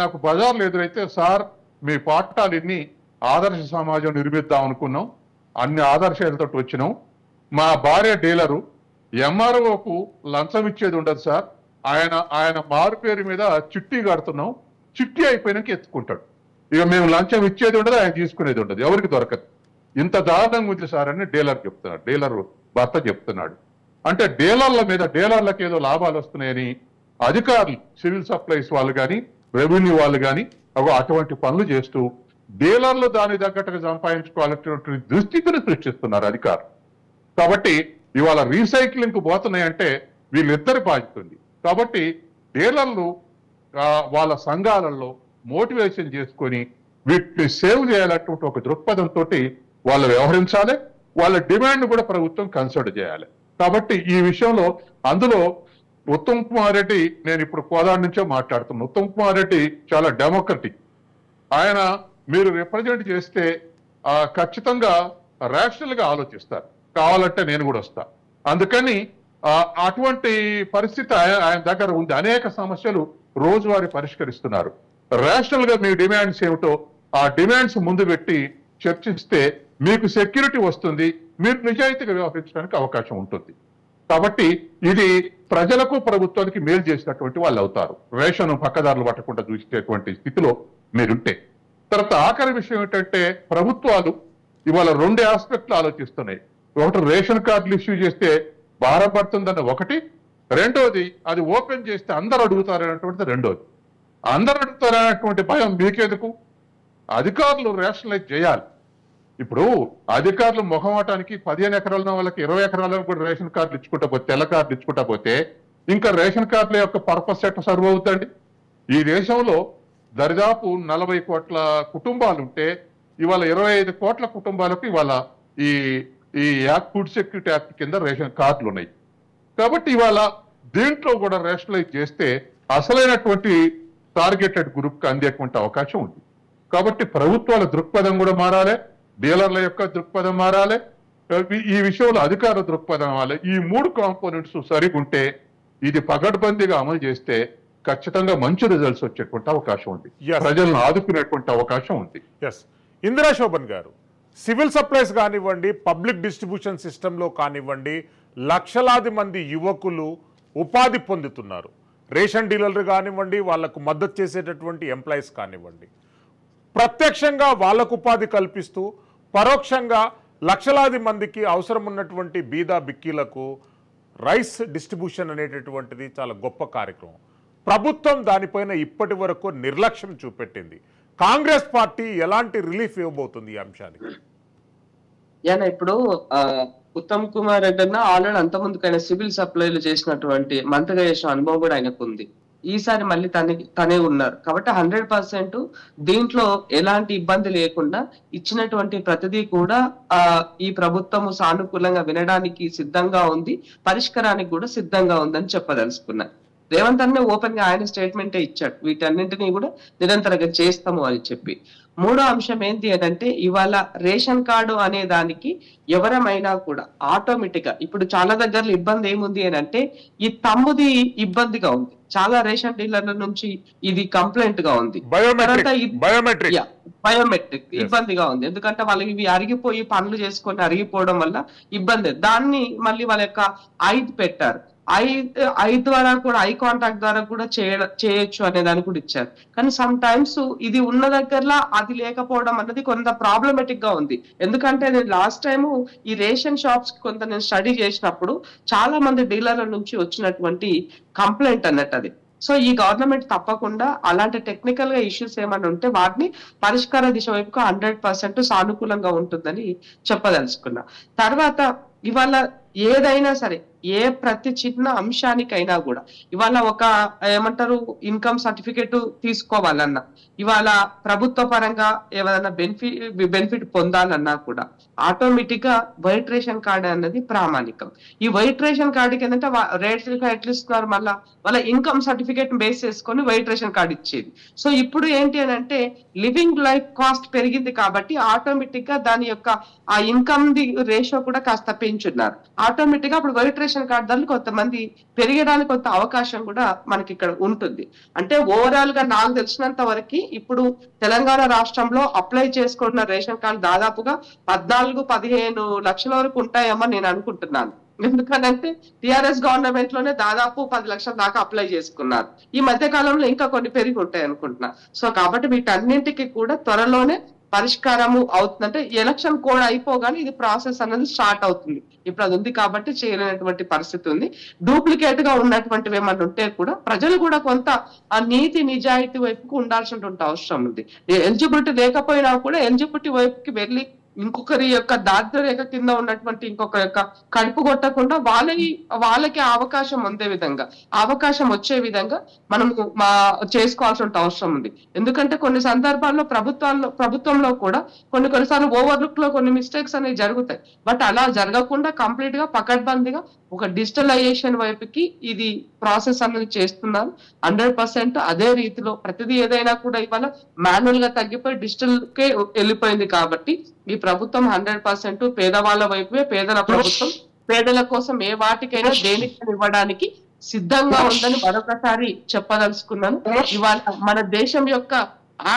నాకు బజార్లో ఎదురైతే, సార్ మీ పాఠాలు ఇన్ని ఆదర్శ సమాజం నిర్మిద్దాం అనుకున్నాం, అన్ని ఆదర్శాలతో వచ్చినాం, మా భార్య డీలరు ఎంఆర్ఓకు లంచం ఇచ్చేది ఉండదు సార్, ఆయన మారు పేరు మీద చిట్టి కడుతున్నాం, చిట్టి అయిపోయినాక ఎత్తుకుంటాడు, ఇక మేము లంచం ఇచ్చేది ఉండదు, ఆయన తీసుకునేది ఉండదు, ఎవరికి దొరకదు, ఇంత దారుణంగా ఉంది సార్ అని డీలర్ భర్త చెప్తున్నాడు. అంటే డీలర్లకు ఏదో లాభాలు వస్తున్నాయని అధికారులు, సివిల్ సప్లైస్ వాళ్ళు కానీ రెవెన్యూ వాళ్ళు కానీ అటువంటి పనులు చేస్తూ డీలర్లు దాని తగ్గట్టుగా సంపాదించుకోవాలనేటువంటి దుస్థితిని సృష్టిస్తున్నారు అధికారులు. కాబట్టి ఇవాళ రీసైక్లింగ్ కు పోతున్నాయంటే వీళ్ళిద్దరి బాధ్యత ఉంది. కాబట్టి డీలర్లు వాళ్ళ సంఘాలలో మోటివేషన్ చేసుకొని వీటిని సేవ్ చేయాలన్నటువంటి ఒక దృక్పథంతో వాళ్ళు వ్యవహరించాలి. వాళ్ళ డిమాండ్ కూడా ప్రభుత్వం కన్సిడర్ చేయాలి. కాబట్టి ఈ విషయంలో అందులో ఉత్తమ్ కుమార్ రెడ్డి, నేను ఇప్పుడు కోదాడ నుంచే మాట్లాడుతున్నాను, ఉత్తమ్ కుమార్ రెడ్డి చాలా డెమోక్రటిక్. ఆయన మీరు రిప్రజెంట్ చేస్తే ఖచ్చితంగా రేషనల్ గా ఆలోచిస్తారు, కావాలంటే నేను కూడా వస్తా. అందుకని అటువంటి పరిస్థితి ఆయన దగ్గర ఉంది. అనేక సమస్యలు రోజువారీ పరిష్కరిస్తున్నారు. రేషనల్ గా మీ డిమాండ్స్ ఏమిటో ఆ డిమాండ్స్ ముందు పెట్టి చర్చిస్తే మీకు సెక్యూరిటీ వస్తుంది, మీరు నిజాయితీగా వ్యవహరించడానికి అవకాశం ఉంటుంది. కాబట్టి ఇది ప్రజలకు ప్రభుత్వానికి మేలు చేసినటువంటి వాళ్ళు అవుతారు, రేషన్ పక్కదారులు పట్టకుండా చూసేటువంటి స్థితిలో మీరుంటే. తర్వాత ఆఖరి విషయం ఏంటంటే, ప్రభుత్వాలు ఇవాళ 2 ఆస్పెక్ట్లు ఆలోచిస్తున్నాయి. ఒకటి రేషన్ కార్డులు ఇష్యూ చేస్తే భారం పడుతుందన్న ఒకటి, రెండోది అది ఓపెన్ చేస్తే అందరూ అడుగుతారనేటువంటిది రెండోది. అందరూ అడుగుతారనేటువంటి భయం మీకెందుకు? అధికారులు రేషనలైజ్ చేయాలి. ఇప్పుడు అధికారులు మొహమాటానికి 15 ఎకరాల వాళ్ళకి 20 ఎకరాలకు కూడా రేషన్ కార్డులు ఇచ్చుకుంటా పోతే, తెల్ల కార్డులు ఇచ్చుకుంటా పోతే ఇంకా రేషన్ కార్డుల యొక్క పర్పస్ ఎట్లా సర్వ్ అవుతుంది? ఈ దేశంలో దరిదాపు 40 కోట్ల కుటుంబాలు ఉంటే ఇవాళ 25 కోట్ల కుటుంబాలకు ఇవాళ ఈ యాప్ ఫుడ్ సెక్యూరిటీ యాక్ట్ కింద రేషన్ కార్డులు ఉన్నాయి. కాబట్టి ఇవాళ దీంట్లో కూడా రేషనలైజ్ చేస్తే అసలైనటువంటి టార్గెటెడ్ గ్రూప్ కి అందేటువంటి అవకాశం ఉంది. కాబట్టి ప్రభుత్వాల దృక్పథం కూడా మారాలి, డీలర్ల యొక్క దృక్పథం మారాలి, ఈ విషయంలో అధికార దృక్పథం మారాలి. ఈ 3 కాంపోనెంట్స్ సరిగుంటే ఇది పగడ్బందీగా అమలు చేస్తే ఖచ్చితంగా మంచి రిజల్ట్స్ వచ్చేటువంటి అవకాశం ఉంది, ప్రజలను ఆదుకునేటువంటి అవకాశం ఉంది. ఇందిరా శోభన్ గారు, సివిల్ సప్లైస్ కానివ్వండి, పబ్లిక్ డిస్ట్రిబ్యూషన్ సిస్టంలో కానివ్వండి, లక్షలాది మంది యువకులు ఉపాధి పొందుతున్నారు. రేషన్ డీలర్లు కానివ్వండి, వాళ్లకు మద్దతు చేసేటటువంటి ఎంప్లాయీస్ కానివ్వండి, ప్రత్యక్షంగా వాళ్లకు ఉపాధి కల్పిస్తూ పరోక్షంగా లక్షలాది మందికి అవసరం ఉన్నటువంటి బీదా బిక్కీలకు రైస్ డిస్ట్రిబ్యూషన్ అనేటటువంటిది చాలా గొప్ప కార్యక్రమం. ప్రభుత్వం దానిపైన ఇప్పటి వరకు నిర్లక్ష్యం చూపెట్టింది. కాంగ్రెస్ పార్టీ ఎలాంటి రిలీఫ్ ఇవ్వబోతుంది ఈ అంశానికి? ఇప్పుడు ఉత్తమ్ కుమార్ రెడ్డి అన్న ఆల్రెడీ అంతకుముందుకైనా సివిల్ సప్లైలు చేసినటువంటి మంత్రిగా చేసిన అనుభవం కూడా ఆయనకు ఉంది. ఈసారి మళ్ళీ తనే ఉన్నారు కాబట్టి 100% దీంట్లో ఎలాంటి ఇబ్బంది లేకుండా ఇచ్చినటువంటి ప్రతిదీ కూడా ఈ ప్రభుత్వము సానుకూలంగా వినడానికి సిద్ధంగా ఉంది, పరిష్కారానికి కూడా సిద్ధంగా ఉందని చెప్పదలుచుకున్నా. రేవంత్ అన్న ఓపెన్ గా ఆయన స్టేట్మెంటే ఇచ్చాడు, వీటన్నింటినీ కూడా నిరంతరంగా చేస్తాము అని చెప్పి. 3వ అంశం ఏంటి అంటే, ఇవాళ రేషన్ కార్డు అనే దానికి ఎవరమైనా కూడా ఆటోమేటిక్ గా, ఇప్పుడు చాలా దగ్గరలో ఇబ్బంది ఏముంది అని అంటే, ఈ తమ్ముది ఇబ్బందిగా ఉంది, చాలా రేషన్ డీలర్ల నుంచి ఇది కంప్లైంట్ గా ఉంది, బయోమెట్రిక్ ఇబ్బందిగా ఉంది. ఎందుకంటే వాళ్ళకి ఇవి అరిగిపోయి పనులు చేసుకొని అరిగిపోవడం వల్ల ఇబ్బంది. దాన్ని మళ్ళీ వాళ్ళ యొక్క ఐదు పెట్టారు, ఐ ద్వారా కూడా ఐ కాంటాక్ట్ ద్వారా కూడా చేయొచ్చు అనే దాన్ని కూడా ఇచ్చారు. కానీ సమ్ టైమ్స్ ఇది ఉన్న దగ్గరలో అది లేకపోవడం అన్నది కొంత ప్రాబ్లమేటిక్ గా ఉంది. ఎందుకంటే నేను లాస్ట్ టైం ఈ రేషన్ షాప్స్ కొంత నేను స్టడీ చేసినప్పుడు చాలా మంది డీలర్ల నుంచి వచ్చినటువంటి కంప్లైంట్ అన్నట్టు అది. సో ఈ గవర్నమెంట్ తప్పకుండా అలాంటి టెక్నికల్ గా ఇష్యూస్ ఏమైనా ఉంటే వాటిని పరిష్కార దిశ వైపుగా 100% సానుకూలంగా ఉంటుందని చెప్పదలుచుకున్నా. తర్వాత ఇవాళ ఏదైనా సరే ఏ ప్రతి చిన్న అంశానికైనా కూడా ఇవాళ ఒక ఏమంటారు ఇన్కమ్ సర్టిఫికేట్ తీసుకోవాలన్నా, ఇవాళ ప్రభుత్వ పరంగా ఏమైనా బెనిఫిట్ పొందాలన్నా కూడా ఆటోమేటిక్ గా వైట్ రేషన్ కార్డ్ అన్నది ప్రామాణికం. ఈ వైట్ రేషన్ కార్డుకి ఏంటంటే రేషన్ కార్డు ఎట్లా ఇస్తున్నారు, మళ్ళా వాళ్ళ ఇన్కమ్ సర్టిఫికేట్ బేస్ చేసుకొని వైట్ రేషన్ కార్డు ఇచ్చేది. సో ఇప్పుడు ఏంటి అని అంటే లివింగ్ లైఫ్ కాస్ట్ పెరిగింది కాబట్టి ఆటోమేటిక్ గా దాని యొక్క ఆ ఇన్కమ్ ది రేషియో కూడా కాస్త పెంచున్నారు. ఆటోమేటిక్ గా అప్పుడు వైట్ రేషన్ కార్డు ధరలు కొంతమంది పెరిగడానికి కొంత అవకాశం కూడా మనకి ఇక్కడ ఉంటుంది. అంటే ఓవరాల్ గా నాకు తెలిసినంత వరకు ఇప్పుడు తెలంగాణ రాష్ట్రంలో అప్లై చేసుకున్న రేషన్ కార్డు దాదాపుగా 14-15 లక్షల వరకు ఉంటాయేమో నేను అనుకుంటున్నాను. ఎందుకంటే టిఆర్ఎస్ గవర్నమెంట్ లోనే దాదాపు 10 లక్షల దాకా అప్లై చేసుకున్నారు. ఈ మధ్య కాలంలో ఇంకా కొన్ని పెరిగి ఉంటాయి అనుకుంటున్నా. సో కాబట్టి వీటన్నింటికి కూడా త్వరలోనే పరిష్కారము అవుతుందంటే ఎలక్షన్ కోడ్ అయిపోగానే ఇది ప్రాసెస్ అనేది స్టార్ట్ అవుతుంది. ఇప్పుడు అది ఉంది కాబట్టి చేయలేనటువంటి పరిస్థితి ఉంది. డూప్లికేట్ గా ఉన్నటువంటివి ఏమన్నా ఉంటే కూడా ప్రజలు కూడా కొంత ఆ నీతి నిజాయితీ వైపుకు ఉండాల్సినటువంటి అవసరం ఉంది. ఎలిజిబిలిటీ లేకపోయినా కూడా ఎలిజిబిలిటీ వైపుకి వెళ్ళి ఇంకొకరి యొక్క దారిద్ర్య రేఖ కింద ఉన్నటువంటి ఇంకొకరి యొక్క కడుపు కొట్టకుండా వాళ్ళకి అవకాశం ఉండే విధంగా అవకాశం వచ్చే విధంగా మనము చేసుకోవాల్సిన అవసరం ఉంది. ఎందుకంటే కొన్ని సందర్భాల్లో ప్రభుత్వంలో కూడా కొన్నిసార్లు ఓవర్లుక్ లో కొన్ని మిస్టేక్స్ అనేవి జరుగుతాయి. బట్ అలా జరగకుండా కంప్లీట్ గా పకడ్బందీగా ఒక డిజిటలైజేషన్ వైపుకి ఇది ప్రాసెస్ అనేది చేస్తున్నారు 100%. అదే రీతిలో ప్రతిదీ ఏదైనా కూడా ఇవాళ మాన్యువల్ గా తగ్గిపోయి డిజిటల్ కే వెళ్ళిపోయింది కాబట్టి ఈ ప్రభుత్వం 100% పేదవాళ్ళ వైపే, పేదల ప్రభుత్వం, పేదల కోసం ఏ వాటికైనా దేనికైనా ఇవ్వడానికి సిద్ధంగా ఉందని మరొకసారి చెప్పదలుచుకున్నాను. ఇవాళ మన దేశం యొక్క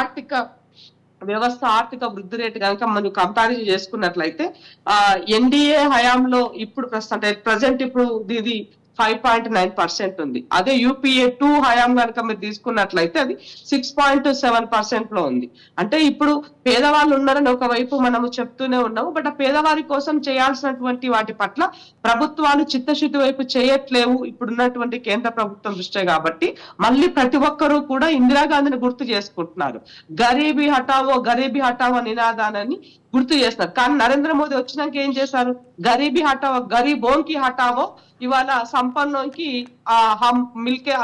ఆర్థిక వ్యవస్థ ఆర్థిక వృద్ధి రేటు కనుక మనం కంపారిజన్ చేసుకున్నట్లయితే ఎన్డీఏ హయాంలో ఇప్పుడు ప్రజెంట్ ఇప్పుడు ఇది 5.9% ఉంది. అదే యూపీఏ 2 హయాం కనుక మీరు తీసుకున్నట్లయితే అది 6.7% లో ఉంది. అంటే ఇప్పుడు పేదవాళ్ళు ఉన్నారని ఒకవైపు మనము చెప్తూనే ఉన్నాము, బట్ ఆ పేదవారి కోసం చేయాల్సినటువంటి వాటి పట్ల ప్రభుత్వాలు చిత్తశుద్ధి వైపు చేయట్లేవు ఇప్పుడున్నటువంటి కేంద్ర ప్రభుత్వం దృష్ట్యా. కాబట్టి మళ్ళీ ప్రతి ఒక్కరూ కూడా ఇందిరాగాంధీని గుర్తు చేసుకుంటున్నారు. గరీబీ హటావో నినాదాన్ని గుర్తు చేస్తున్నారు. కానీ నరేంద్ర మోదీ వచ్చినాక ఏం చేశారు, గరీబీ హటావో గరీబోంకి హటావో, ఇవాళ సంపన్నోకి హమ్ మిల్కే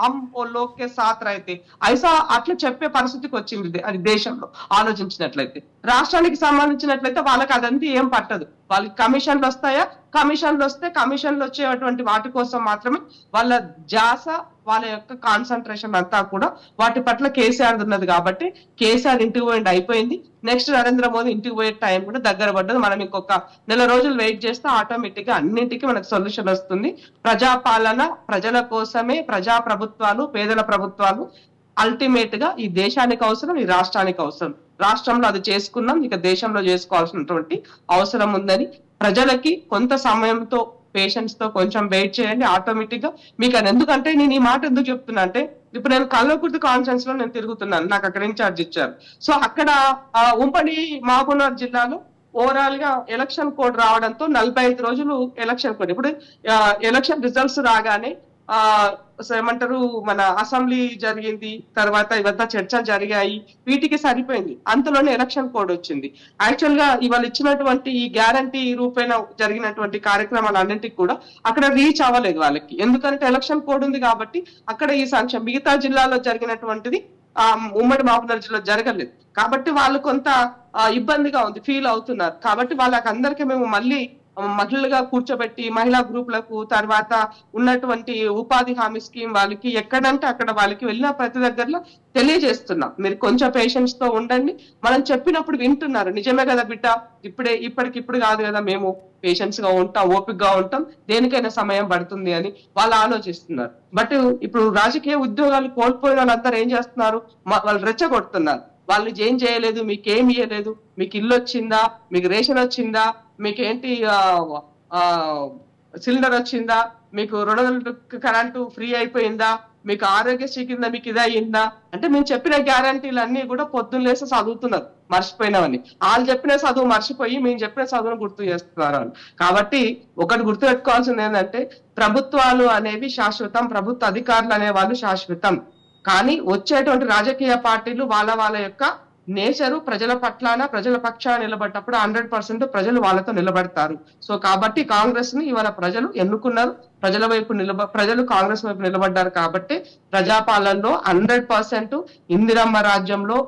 హమ్ ఓ లోక్ కే సాత్ రైతే ఐసా అట్లా చెప్పే పరిస్థితికి వచ్చింది అది దేశంలో. ఆలోచించినట్లయితే రాష్ట్రానికి సంబంధించినట్లయితే వాళ్ళకి అదంతా ఏం పట్టదు. వాళ్ళకి కమిషన్లు వస్తాయా, కమిషన్లు వస్తే కమిషన్లు వచ్చేటువంటి వాటి కోసం మాత్రమే వాళ్ళ జాస, వాళ్ళ యొక్క కాన్సన్ట్రేషన్ అంతా కూడా వాటి పట్ల కేసీఆర్ ఉన్నది. కాబట్టి కేసీఆర్ ఇంటికి పోయింది, అయిపోయింది. నెక్స్ట్ నరేంద్ర మోదీ ఇంటికి పోయే టైం కూడా దగ్గర పడ్డది. మనం ఇంకొక 1 నెల రోజులు వెయిట్ చేస్తే ఆటోమేటిక్ గా అన్నింటికి మనకు సొల్యూషన్ వస్తుంది. ప్రజాపాలన ప్రజల కోసమే, ప్రజా ప్రభుత్వాలు, పేదల ప్రభుత్వాలు అల్టిమేట్ గా ఈ దేశానికి అవసరం, ఈ రాష్ట్రానికి అవసరం. రాష్ట్రంలో అది చేసుకున్నాం, ఇక దేశంలో చేసుకోవాల్సినటువంటి అవసరం ఉందని ప్రజలకి కొంత సమయంతో పేషెంట్స్ తో కొంచెం వెయిట్ చేయండి. ఆటోమేటిక్ గా మీకు అది ఎందుకంటే నేను ఈ మాట ఎందుకు చెప్తున్నా అంటే ఇప్పుడు నేను కల్వకుర్తి కాన్ఫరెన్స్ లో నేను తిరుగుతున్నాను, నాకు అక్కడ ఇన్ఛార్జ్ ఇచ్చారు. సో అక్కడ ఉమ్మడి మహబూబ్నగర్ జిల్లాలో ఓవరాల్ గా ఎలక్షన్ కోడ్ రావడంతో 45 రోజులు ఎలక్షన్ కోడ్. ఇప్పుడు ఎలక్షన్ రిజల్ట్స్ రాగానే ఏమంటారు మన అసెంబ్లీ జరిగింది, తర్వాత ఇవంతా చర్చలు జరిగాయి, వీటికి సరిపోయింది. అంతలోనే ఎలక్షన్ కోడ్ వచ్చింది. యాక్చువల్ గా ఇవాళ ఇచ్చినటువంటి ఈ గ్యారంటీ రూపేణ జరిగినటువంటి కార్యక్రమాలు అన్నింటికి కూడా అక్కడ రీచ్ అవ్వలేదు వాళ్ళకి. ఎందుకంటే ఎలక్షన్ కోడ్ ఉంది కాబట్టి అక్కడ ఈ సంక్షేమ మిగతా జిల్లాలో జరిగినటువంటిది ఉమ్మడి మహబూబ్నగర్ జిల్లా జరగలేదు. కాబట్టి వాళ్ళు కొంత ఇబ్బందిగా ఉంది, ఫీల్ అవుతున్నారు. కాబట్టి వాళ్ళకి అందరికీ మేము మళ్ళీ మహిళలుగా కూర్చోబెట్టి మహిళా గ్రూపులకు, తర్వాత ఉన్నటువంటి ఉపాధి హామీ స్కీమ్ వాళ్ళకి ఎక్కడంటే అక్కడ వాళ్ళకి వెళ్ళిన ప్రతి దగ్గరలో తెలియజేస్తున్నాం, మీరు కొంచెం పేషెన్స్ తో ఉండండి, మనం చెప్పినప్పుడు వింటున్నారు. నిజమే కదా బిడ్డ, ఇప్పటికిప్పుడు కాదు కదా, మేము పేషెన్స్ గా ఉంటాం, ఓపిక గా ఉంటాం, దేనికైనా సమయం పడుతుంది అని వాళ్ళు ఆలోచిస్తున్నారు. బట్ ఇప్పుడు రాజకీయ ఉద్యోగాలు కోల్పోయిన వాళ్ళందరూ ఏం చేస్తున్నారు, వాళ్ళు రెచ్చగొడుతున్నారు. వాళ్ళు ఏం చేయలేదు, మీకేం ఇయ్యలేదు, మీకు ఇల్లు వచ్చిందా, మీకు రేషన్ వచ్చిందా, మీకేంటి సిలిండర్ వచ్చిందా, మీకు 200 కరెంటు ఫ్రీ అయిపోయిందా, మీకు ఆరోగ్యశ్రీ కింద మీకు ఇది అయ్యిందా అంటే మేము చెప్పిన గ్యారంటీలు అన్ని కూడా పొద్దున్న లేసి చదువుతున్నారు మర్చిపోయినామని. వాళ్ళు చెప్పిన చదువు మర్చిపోయి మేము చెప్పిన చదువును గుర్తు చేస్తున్నారు అని. కాబట్టి ఒకటి గుర్తు పెట్టుకోవాల్సింది ఏంటంటే ప్రభుత్వాలు అనేవి శాశ్వతం, ప్రభుత్వ అధికారులు అనే వాళ్ళు శాశ్వతం. కానీ వచ్చేటువంటి రాజకీయ పార్టీలు వాళ్ళ యొక్క నేచరు ప్రజల పట్లాన ప్రజల పక్షాన నిలబడ్డప్పుడు 100% ప్రజలు వాళ్ళతో నిలబడతారు. సో కాబట్టి కాంగ్రెస్ ని ఇవాళ ప్రజలు ఎన్నుకున్నారు, ప్రజలు కాంగ్రెస్ వైపు నిలబడ్డారు. కాబట్టి ప్రజాపాలనలో 100% ఇందిరమ్మ రాజ్యంలో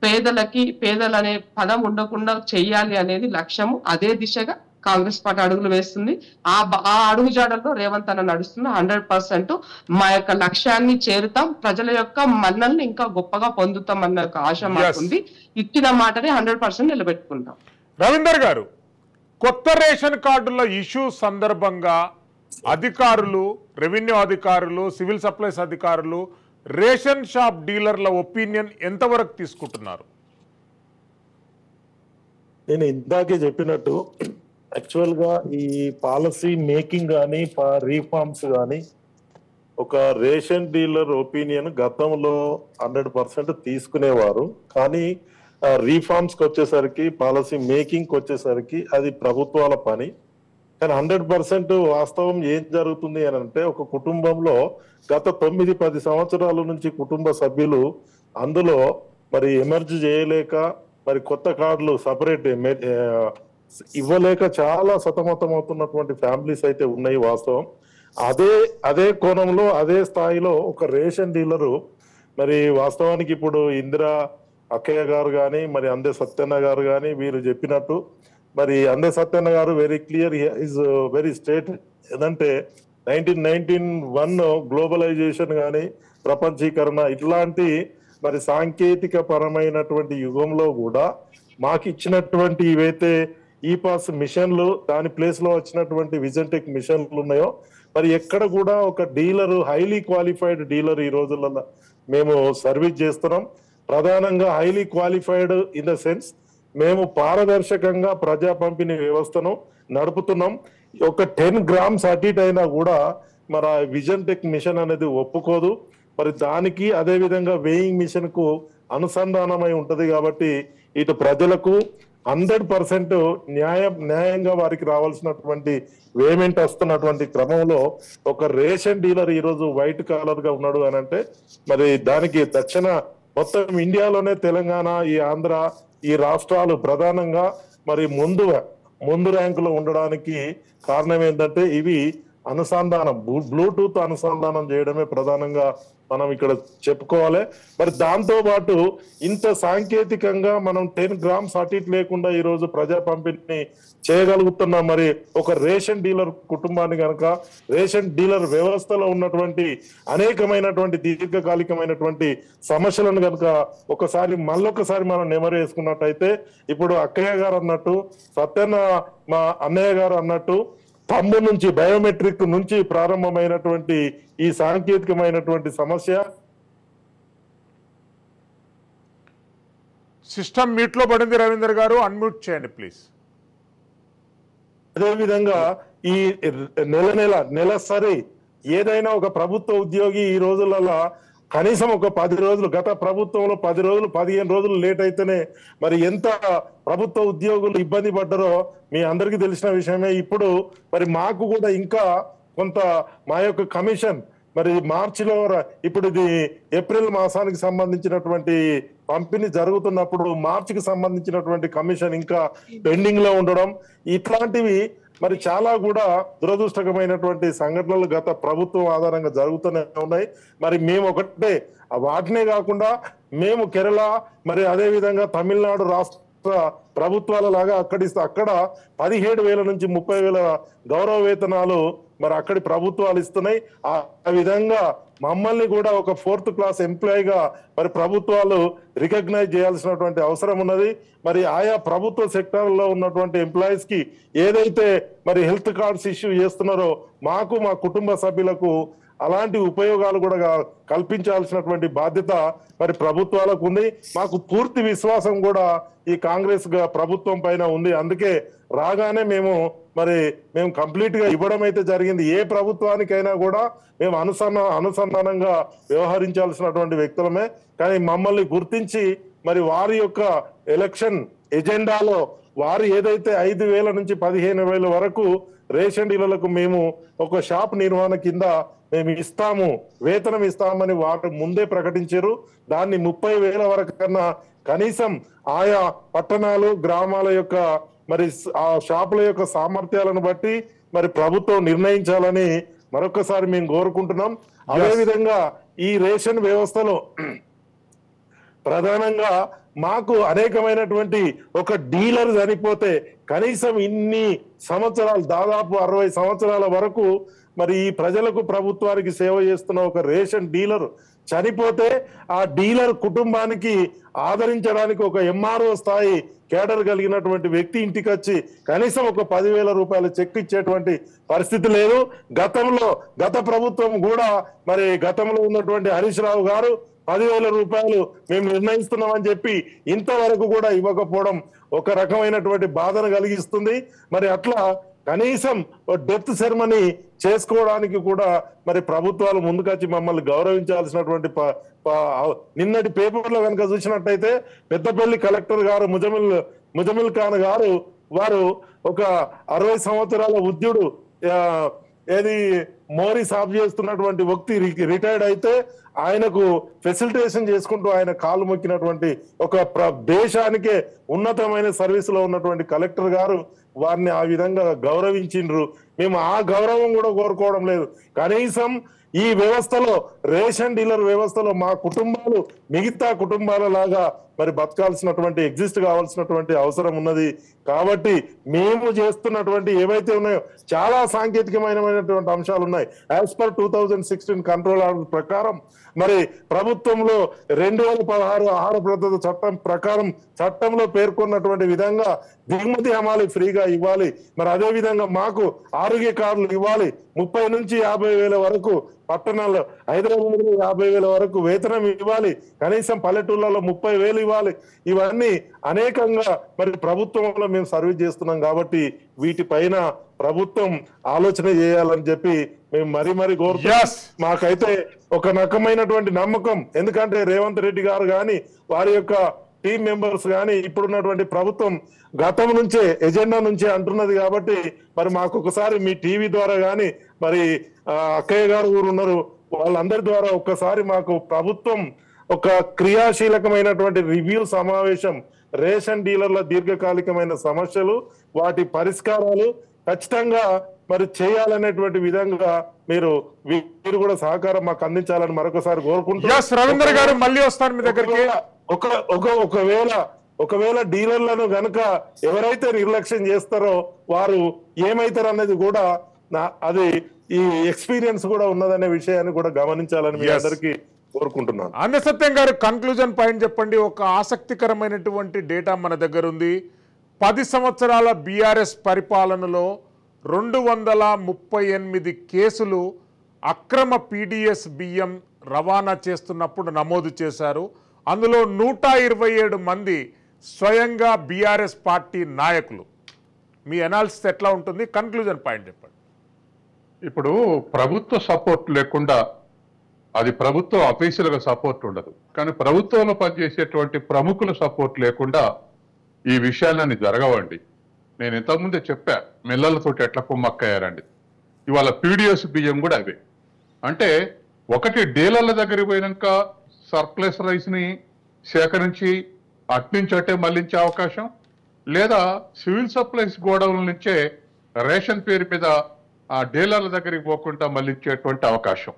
పేదలనే పదం ఉండకుండా చెయ్యాలి అనేది లక్ష్యము. అదే దిశగా కాంగ్రెస్ పార్టీ అడుగులు వేస్తుంది. ఆ అడుగు జాడల్లో రేవంత్ అన్న నడుస్తుంది. 100% మా యొక్క లక్ష్యాన్ని చేరుతాం, ప్రజల యొక్క మన్నల్ని ఇంకా గొప్పగా పొందుతాం అన్న ఒక ఆశ మాకుంది. ఇచ్చిన మాటని 100% నిలబెట్టుకుంటాం. రవీందర్ గారు, కొత్త రేషన్ కార్డుల ఇష్యూ సందర్భంగా అధికారులు, రెవెన్యూ అధికారులు, సివిల్ సప్లైస్ అధికారులు రేషన్ షాప్ డీలర్ల ఒపీనియన్ ఎంతవరకు తీసుకుంటున్నారు? నేను ఇందాకే చెప్పినట్టు యాక్చువల్ గా ఈ పాలసీ మేకింగ్ కానీ రీఫార్మ్స్ కానీ ఒక రేషన్ డీలర్ ఒపీనియన్ గతంలో 100% తీసుకునేవారు. కానీ రీఫార్మ్స్ కి వచ్చేసరికి, పాలసీ మేకింగ్ కి వచ్చేసరికి అది ప్రభుత్వాల పని. కానీ 100% వాస్తవం ఏం జరుగుతుంది అని అంటే, ఒక కుటుంబంలో గత 9-10 సంవత్సరాల నుంచి కుటుంబ సభ్యులు అందులో మరి ఎమర్జ్ చేయలేక, మరి కొత్త కార్డులు సపరేట్ ఇవ్వలేక చాలా సతమతం అవుతున్నటువంటి ఫ్యామిలీస్ అయితే ఉన్నాయి వాస్తవం. అదే కోణంలో, అదే స్థాయిలో ఒక రేషన్ డీలరు మరి వాస్తవానికి ఇప్పుడు ఇందిరా అక్కయ్య గారు కానీ, మరి అందే సత్యన్న గారు కానీ వీరు చెప్పినట్టు, మరి అందే సత్యన్న గారు very clear, is very straight. ఏదంటే 1991 గ్లోబలైజేషన్ కానీ, ప్రపంచీకరణ ఇట్లాంటి మరి సాంకేతిక పరమైనటువంటి యుగంలో కూడా మాకు ఇచ్చినటువంటి ఇవైతే ఈపాస్ మిషన్లు, దాని ప్లేస్ లో వచ్చినటువంటి విజన్-టెక్ మిషన్లు ఉన్నాయో, మరి ఎక్కడ కూడా ఒక డీలరు, హైలీ క్వాలిఫైడ్ డీలర్ ఈ రోజులలో మేము సర్వీస్ చేస్తున్నాం. ప్రధానంగా highly qualified in the sense మేము పారదర్శకంగా ప్రజా పంపిణీ వ్యవస్థను నడుపుతున్నాం. ఒక 10 grams అటు ఇటు అయినా కూడా మరి విజన్-టెక్ మిషన్ అనేది ఒప్పుకోదు. మరి దానికి అదే విధంగా వేయింగ్ మిషన్ కు అనుసంధానమై ఉంటది. కాబట్టి ఇటు ప్రజలకు 100% న్యాయంగా వారికి రావాల్సినటువంటి పేమెంట్ వస్తున్నటువంటి క్రమంలో ఒక రేషన్ డీలర్ ఈ రోజు వైట్ కాలర్ గా ఉన్నాడు అని అంటే, మరి దానికి తక్షణ మొత్తం ఇండియాలోనే తెలంగాణ, ఈ ఆంధ్ర, ఈ రాష్ట్రాలు ప్రధానంగా మరి ముందు ర్యాంకులో ఉండడానికి కారణం ఏంటంటే, ఇవి అనుసంధానం, బ్లూటూత్ అనుసంధానం చేయడమే ప్రధానంగా మనం ఇక్కడ చెప్పుకోవాలి. మరి దాంతో పాటు ఇంత సాంకేతికంగా మనం 10 grams అటు ఇటు లేకుండా ఈ రోజు ప్రజా పంపిణీ చేయగలుగుతున్నాం. మరి ఒక రేషన్ డీలర్ కుటుంబాన్ని కనుక, రేషన్ డీలర్ వ్యవస్థలో ఉన్నటువంటి అనేకమైనటువంటి దీర్ఘకాలికమైనటువంటి సమస్యలను కనుక మళ్ళొకసారి మనం నెమరు వేసుకున్నట్టయితే, ఇప్పుడు అక్కయ్య గారు అన్నట్టు, సత్యన్న మా అన్నయ్య గారు అన్నట్టు, తమ్ము నుంచి బయోమెట్రిక్ నుంచి ప్రారంభమైనటువంటి ఈ సాంకేతికమైనటువంటి సమస్య సిస్టమ్ మీట్ లో పడింది. రవీందర్ గారు అన్మ్యూట్ చేయండి ప్లీజ్. అదేవిధంగా ఈ నెలసరి ఏదైనా ఒక ప్రభుత్వ ఉద్యోగి ఈ రోజులలో కనీసం ఒక 10 రోజులు, గత ప్రభుత్వంలో 10 రోజులు 15 రోజులు లేట్ అయితేనే మరి ఎంత ప్రభుత్వ ఉద్యోగులు ఇబ్బంది పడ్డారో మీ అందరికీ తెలిసిన విషయమే. ఇప్పుడు మరి మాకు కూడా ఇంకా కొంత మా యొక్క కమిషన్ మరి మార్చిలో, ఇప్పుడు ఇది ఏప్రిల్ మాసానికి సంబంధించినటువంటి పంపిణీ జరుగుతున్నప్పుడు మార్చికి సంబంధించినటువంటి కమిషన్ ఇంకా పెండింగ్ లో ఉండడం, ఇట్లాంటివి మరి చాలా కూడా దురదృష్టకరమైనటువంటి సంఘటనలు గత ప్రభుత్వం ఆధారంగా జరుగుతూనే ఉన్నాయి. మరి మేము ఒకటే, వాటినే కాకుండా మేము కేరళ, మరి అదే విధంగా తమిళనాడు రాష్ట్ర ప్రభుత్వాల లాగా అక్కడ 17,000 నుంచి 30,000 గౌరవ వేతనాలు మరి అక్కడి ప్రభుత్వాలు ఇస్తున్నాయి. ఆ విధంగా మమ్మల్ని కూడా ఒక 4th క్లాస్ ఎంప్లాయీగా మరి ప్రభుత్వాలు రికగ్నైజ్ చేయాల్సినటువంటి అవసరం ఉన్నది. మరి ఆయా ప్రభుత్వ సెక్టార్లో ఉన్నటువంటి ఎంప్లాయీస్ కి ఏదైతే మరి హెల్త్ కార్డ్స్ ఇష్యూ చేస్తున్నారో, మాకు మా కుటుంబ సభ్యులకు అలాంటి ఉపయోగాలు కూడా కల్పించాల్సినటువంటి బాధ్యత మరి ప్రభుత్వాలకు ఉంది. మాకు పూర్తి విశ్వాసం కూడా ఈ కాంగ్రెస్ ప్రభుత్వం పైన ఉంది. అందుకే రాగానే మేము కంప్లీట్ గా ఇవ్వడం అయితే జరిగింది. ఏ ప్రభుత్వానికైనా కూడా మేము అనుసంధానంగా వ్యవహరించాల్సినటువంటి వ్యక్తులమే. కానీ మమ్మల్ని గుర్తించి మరి వారి యొక్క ఎలక్షన్ ఎజెండాలో వారు ఏదైతే 5,000 నుంచి 15,000 వరకు రేషన్ డీలర్లకు మేము ఒక షాప్ నిర్వహణ కింద మేము ఇస్తాము, వేతనం ఇస్తామని వారు ముందే ప్రకటించారు. దాన్ని 30,000 వరకు కన్నా కనీసం ఆయా పట్టణాలు గ్రామాల యొక్క మరి ఆ షాపుల యొక్క సామర్థ్యాలను బట్టి మరి ప్రభుత్వం నిర్ణయించాలని మరొకసారి మేము కోరుకుంటున్నాం. అదేవిధంగా ఈ రేషన్ వ్యవస్థలో ప్రధానంగా మాకు అనేకమైనటువంటి ఒక డీలర్ చనిపోతే కనీసం ఇన్ని సంవత్సరాలు, దాదాపు 60 సంవత్సరాల వరకు మరి ఈ ప్రజలకు ప్రభుత్వానికి సేవ చేస్తున్న ఒక రేషన్ డీలర్ చనిపోతే ఆ డీలర్ కుటుంబానికి ఆదరించడానికి ఒక ఎంఆర్ఓ స్థాయి కేడర్ కలిగినటువంటి వ్యక్తి ఇంటికి వచ్చి కనీసం ఒక 10,000 రూపాయల చెక్ ఇచ్చేటువంటి పరిస్థితి లేదు. గత ప్రభుత్వం కూడా మరి గతంలో ఉన్నటువంటి హరీష్ రావు గారు 10,000 రూపాయలు మేము నిర్ణయిస్తున్నామని చెప్పి ఇంతవరకు కూడా ఇవ్వకపోవడం ఒక రకమైనటువంటి బాధను కలిగిస్తుంది. మరి అట్లా కనీసం డెత్ సెరమనీ చేసుకోవడానికి కూడా మరి ప్రభుత్వాలు ముందుకొచ్చి మమ్మల్ని గౌరవించాల్సినటువంటి నిన్నటి పేపర్లో కనుక చూసినట్టయితే పెద్దపల్లి కలెక్టర్ గారు ముజమిల్ ఖాన్ గారు వారు ఒక 60 సంవత్సరాల వృద్ధుడు ఏది మోరీ సాఫ్ చేస్తున్నటువంటి వ్యక్తి రిటైర్డ్ అయితే ఆయనకు ఫెసిలిటేషన్ చేసుకుంటూ ఆయన కాలు మొక్కినటువంటి ఒక దేశానికే ఉన్నతమైన సర్వీస్ లో ఉన్నటువంటి కలెక్టర్ గారు వారిని ఆ విధంగా గౌరవించిండ్రు. మేము ఆ గౌరవం కూడా కోరుకోవడం లేదు. కనీసం ఈ వ్యవస్థలో రేషన్ డీలర్ వ్యవస్థలో మా కుటుంబాలు మిగతా కుటుంబాల లాగా మరి బతకాల్సినటువంటి ఎగ్జిస్ట్ కావాల్సినటువంటి అవసరం ఉన్నది. కాబట్టి మేము చేస్తున్నటువంటి ఏవైతే ఉన్నాయో చాలా సాంకేతికమైనటువంటి అంశాలు ఉన్నాయి. యాజ్ పర్ 2016 కంట్రోల్ ఆర్డర్ ప్రకారం మరి ప్రభుత్వంలో 2016 ఆహార భద్రత చట్టం ప్రకారం చట్టంలో పేర్కొన్నటువంటి విధంగా దిగుమతి హమాలి ఫ్రీగా ఇవ్వాలి. మరి అదే విధంగా మాకు ఆరోగ్య కార్డులు ఇవ్వాలి. 30 నుంచి 50,000 వరకు పట్టణాల్లో, హైదరాబాద్ 50,000 వరకు వేతనం ఇవ్వాలి. కనీసం పల్లెటూళ్ళలో 30,000 ఇవ్వాలి. ఇవన్నీ అనేకంగా మరి ప్రభుత్వంలో మేము సర్వీస్ చేస్తున్నాం కాబట్టి వీటిపైన ప్రభుత్వం ఆలోచన చేయాలని చెప్పి మేము మరీ కోరుతున్నాం. మాకైతే ఒక రకమైనటువంటి నమ్మకం, ఎందుకంటే రేవంత్ రెడ్డి గారు కానీ వారి యొక్క టీం మెంబర్స్ కానీ ఇప్పుడున్నటువంటి ప్రభుత్వం గతం నుంచే ఎజెండా నుంచే అంటున్నది కాబట్టి మరి మాకు ఒకసారి మీ టీవీ ద్వారా కానీ మరి అక్కయ్య గారు ఉన్నారు వాళ్ళందరి ద్వారా ఒక్కసారి మాకు ప్రభుత్వం ఒక క్రియాశీలకమైనటువంటి రివ్యూ సమావేశం రేషన్ డీలర్ల దీర్ఘకాలికమైన సమస్యలు వాటి పరిష్కారాలు ఖచ్చితంగా మరి చేయాలనేటువంటి విధంగా మీరు కూడా సహకారం మాకు అందించాలని మరొకసారి కోరుకుంటున్నాం. రవీంద్ర గారు మళ్ళీ వస్తాను మీ దగ్గరికి. ఒకవేళ డీలర్లను గనక ఎవరైతే నిర్లక్ష్యం చేస్తారో వారు ఏమైతారు అనేది కూడా అది ఈ ఎక్స్పీరియన్స్ కూడా ఉన్నదనే విషయాన్ని కూడా గమనించాలని మీ అందరికీ కోరుకుంటున్నాను. అన్న సత్యం గారు కన్క్లూజన్ పాయింట్ చెప్పండి. ఒక ఆసక్తికరమైనటువంటి డేటా మన దగ్గర ఉంది. 10 సంవత్సరాల బీఆర్ఎస్ పరిపాలనలో 238 కేసులు అక్రమ పీడిఎస్ బియ్యం రవాణా చేస్తున్నప్పుడు నమోదు చేశారు. అందులో 127 మంది స్వయంగా బీఆర్ఎస్ పార్టీ నాయకులు. మీ అనాలిసిస్ ఎట్లా ఉంటుంది? కన్క్లూజన్ పాయింట్ చెప్పండి. ఇప్పుడు ప్రభుత్వ సపోర్ట్ లేకుండా అది ప్రభుత్వ ఆఫీసులకు సపోర్ట్ ఉండదు, కానీ ప్రభుత్వంలో పనిచేసేటువంటి ప్రముఖుల సపోర్ట్ లేకుండా ఈ విషయాలన్నీ జరగవండి. నేను ఇంతకుముందే చెప్పా మిల్లలతోటి ఎట్లా కుమ్మక్కయ్యారండి. ఇవాళ పీడిఎస్ బియ్యం కూడా అవే. అంటే ఒకటి డీలర్ల దగ్గరికి పోయినాక సర్ప్లస్ రైస్ ని సేకరించి అట్నుంచి అట్టే మళ్లించే అవకాశం, లేదా సివిల్ సప్లైస్ గోడౌన్ల నుంచే రేషన్ పేరు మీద ఆ డీలర్ల దగ్గరికి పోకుండా మళ్లించేటువంటి అవకాశం.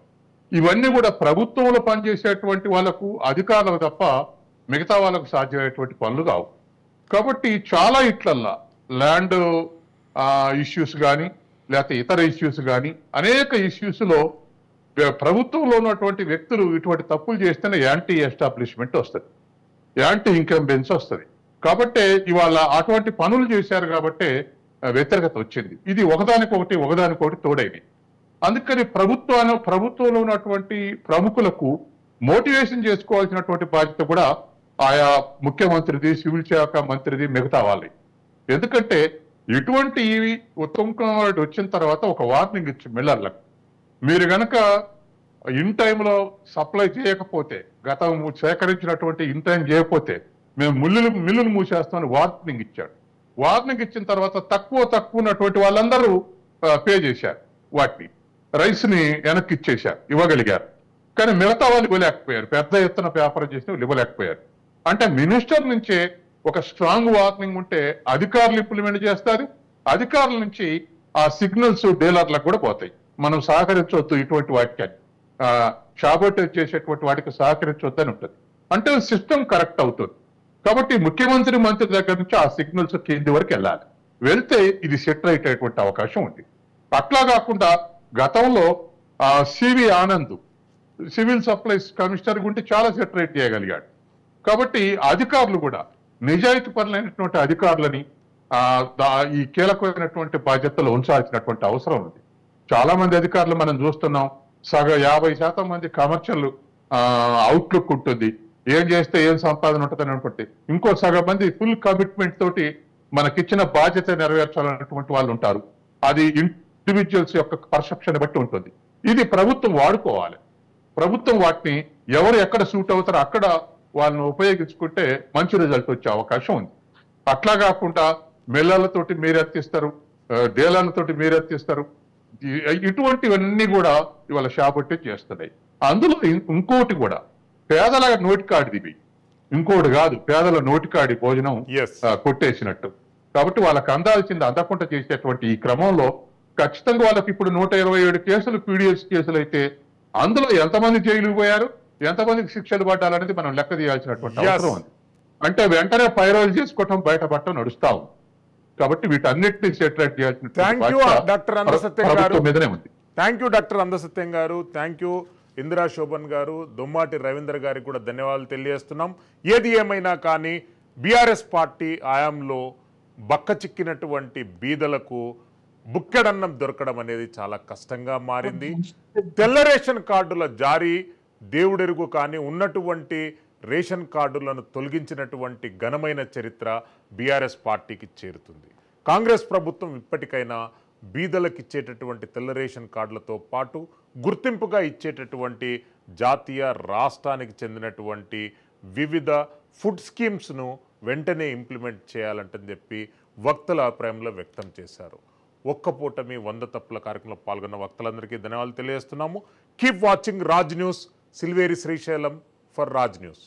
ఇవన్నీ కూడా ప్రభుత్వంలో పనిచేసేటువంటి వాళ్ళకు అధికారులకు తప్ప మిగతా వాళ్ళకు సాధ్యమయ్యేటువంటి పనులు కావు. కాబట్టి చాలా ఇట్లల్లా ల్యాండ్ ఇష్యూస్ కానీ లేకపోతే ఇతర ఇష్యూస్ కానీ అనేక ఇష్యూస్లో ప్రభుత్వంలో ఉన్నటువంటి వ్యక్తులు ఇటువంటి తప్పులు చేస్తేనే యాంటీ ఎస్టాబ్లిష్మెంట్ వస్తుంది, యాంటీ ఇంకంబెన్స్ వస్తుంది. కాబట్టి ఇవాళ అటువంటి పనులు చేశారు కాబట్టి వ్యతిరేకత వచ్చింది. ఇది ఒకదానికొకటి తోడైంది. అందుకని ప్రభుత్వంలో ఉన్నటువంటి ప్రముఖులకు మోటివేషన్ చేసుకోవాల్సినటువంటి బాధ్యత కూడా ఆయా ముఖ్యమంత్రిది, సివిల్ శాఖ మంత్రిది, మిగతా వాళ్ళది. ఎందుకంటే ఇటువంటి ఉత్తమ్ కుమార్ రెడ్డి వచ్చిన తర్వాత ఒక వార్నింగ్ ఇచ్చి మిల్లర్లకు, మీరు గనక ఇన్ టైంలో సప్లై చేయకపోతే, గతం సేకరించినటువంటి ఇన్ టైం చేయకపోతే మేము మిల్లులు మూసేస్తామని వార్నింగ్ ఇచ్చాడు. వార్నింగ్ ఇచ్చిన తర్వాత తక్కువ ఉన్నటువంటి వాళ్ళందరూ పే చేశారు వాటిని. రైస్ ని వెనక్కి ఇవ్వగలిగారు. కానీ మిగతా వాళ్ళు ఇవ్వలేకపోయారు. పెద్ద ఎత్తున వ్యాపారం చేసిన వాళ్ళు ఇవ్వలేకపోయారు. అంటే మినిస్టర్ నుంచే ఒక స్ట్రాంగ్ వార్నింగ్ ఉంటే అధికారులు ఇంప్లిమెంట్ చేస్తారు. అధికారుల నుంచి ఆ సిగ్నల్స్ డీలర్లకు కూడా పోతాయి. మనం సహకరించవద్దు ఇటువంటి వాటికి, షాబోటేజ్ చేసేటువంటి వాటికి సహకరించవద్దు అని ఉంటుంది. అంటే సిస్టమ్ కరెక్ట్ అవుతుంది. కాబట్టి మంత్రి దగ్గర నుంచి ఆ సిగ్నల్స్ కింది వరకు వెళ్ళాలి. వెళ్తే ఇది సెటిల్ అయ్యేటటువంటి అవకాశం ఉంది. అట్లా కాకుండా గతంలో CV Anand civil supplies commissioner గుంటే చాలా సెటరేట్ చేయగలిగాడు. కాబట్టి అధికారులు కూడా నిజాయితీ పరులైనటువంటి అధికారులని ఈ కీలకమైనటువంటి బాధ్యతలు ఉంచాల్సినటువంటి అవసరం ఉంది. చాలా మంది అధికారులు మనం చూస్తున్నాం, 50% మంది కమర్షియల్ అవుట్లుక్ ఉంటుంది, ఏం చేస్తే ఏం సంపాదన ఉంటుంది అనుకుంటే, ఇంకో సగం మంది ఫుల్ కమిట్మెంట్ తోటి మనకిచ్చిన బాధ్యత నెరవేర్చాలన్నటువంటి వాళ్ళు ఉంటారు. అది ఇండివిజువల్స్ యొక్క పర్సెప్షన్ బట్టి ఉంటుంది. ఇది ప్రభుత్వం వాడుకోవాలి. ప్రభుత్వం వాటిని ఎవరు ఎక్కడ సూట్ అవుతారో అక్కడ వాళ్ళని ఉపయోగించుకుంటే మంచి రిజల్ట్ వచ్చే అవకాశం ఉంది. అట్లా కాకుండా మిల్లర్లతోటి మీరెత్తిస్తారు, డీలర్లతోటి మీరెత్తిస్తారు, ఇటువంటివన్నీ కూడా ఇవాళ షాబొట్టి చేస్తున్నాయి. అందులో ఇంకోటి కూడా పేదల నోటికాడిది ఇవి, ఇంకోటి కాదు, పేదల నోటికాడి భోజనం కొట్టేసినట్టు. కాబట్టి వాళ్ళకి అందాల్సింది అందకుండా చేసేటువంటి ఈ క్రమంలో ఖచ్చితంగా వాళ్ళకి ఇప్పుడు 127 కేసులు పీడిఎస్ కేసులు అయితే అందులో ఎంతమంది జైలుకు పోయారు, ఎంతమందికి శిక్షలు పడ్డాలనేది మనం లెక్క తీయాల్సినటువంటి అవసరం ఉంది. అంటే వెంటనే పైరోలు చేసుకోవటం బయటపడటం నడుస్తా ఉంది. కాబట్టి వీటన్నిటిని సెటిలైట్ చేయాల్సిన మీదనే ఉంది. థ్యాంక్ యూ డాక్టర్ అందసత్యం గారు, థ్యాంక్ యూ ఇందిరా శోభన్ గారు, దొమ్మాటి రవీందర్ గారికి కూడా ధన్యవాదాలు తెలియజేస్తున్నాం. ఏది ఏమైనా కానీ బీఆర్ఎస్ పార్టీ ఆయాంలో బక్క చిక్కినటువంటి బీదలకు బుక్కెడన్నం దొరకడం అనేది చాలా కష్టంగా మారింది. తెల్ల రేషన్ కార్డుల జారీ దేవుడెరుగు, కానీ ఉన్నటువంటి రేషన్ కార్డులను తొలగించినటువంటి ఘనమైన చరిత్ర బీఆర్ఎస్ పార్టీకి చేరుతుంది. కాంగ్రెస్ ప్రభుత్వం ఇప్పటికైనా బీదలకు ఇచ్చేటటువంటి తెల్ల రేషన్ కార్డులతో పాటు గుర్తింపుగా ఇచ్చేటటువంటి జాతీయ రాష్ట్రానికి చెందినటువంటి వివిధ ఫుడ్ స్కీమ్స్ను వెంటనే ఇంప్లిమెంట్ చేయాలంటని చెప్పి వక్తల అభిప్రాయంలో వ్యక్తం చేశారు. ఒక్క పూటమి 100 తప్పుల కార్యక్రమంలో పాల్గొన్న వక్తలందరికీ ధన్యవాదాలు తెలియజేస్తున్నాము. Keep watching Raj news. Silveri Srisailam for Raj news.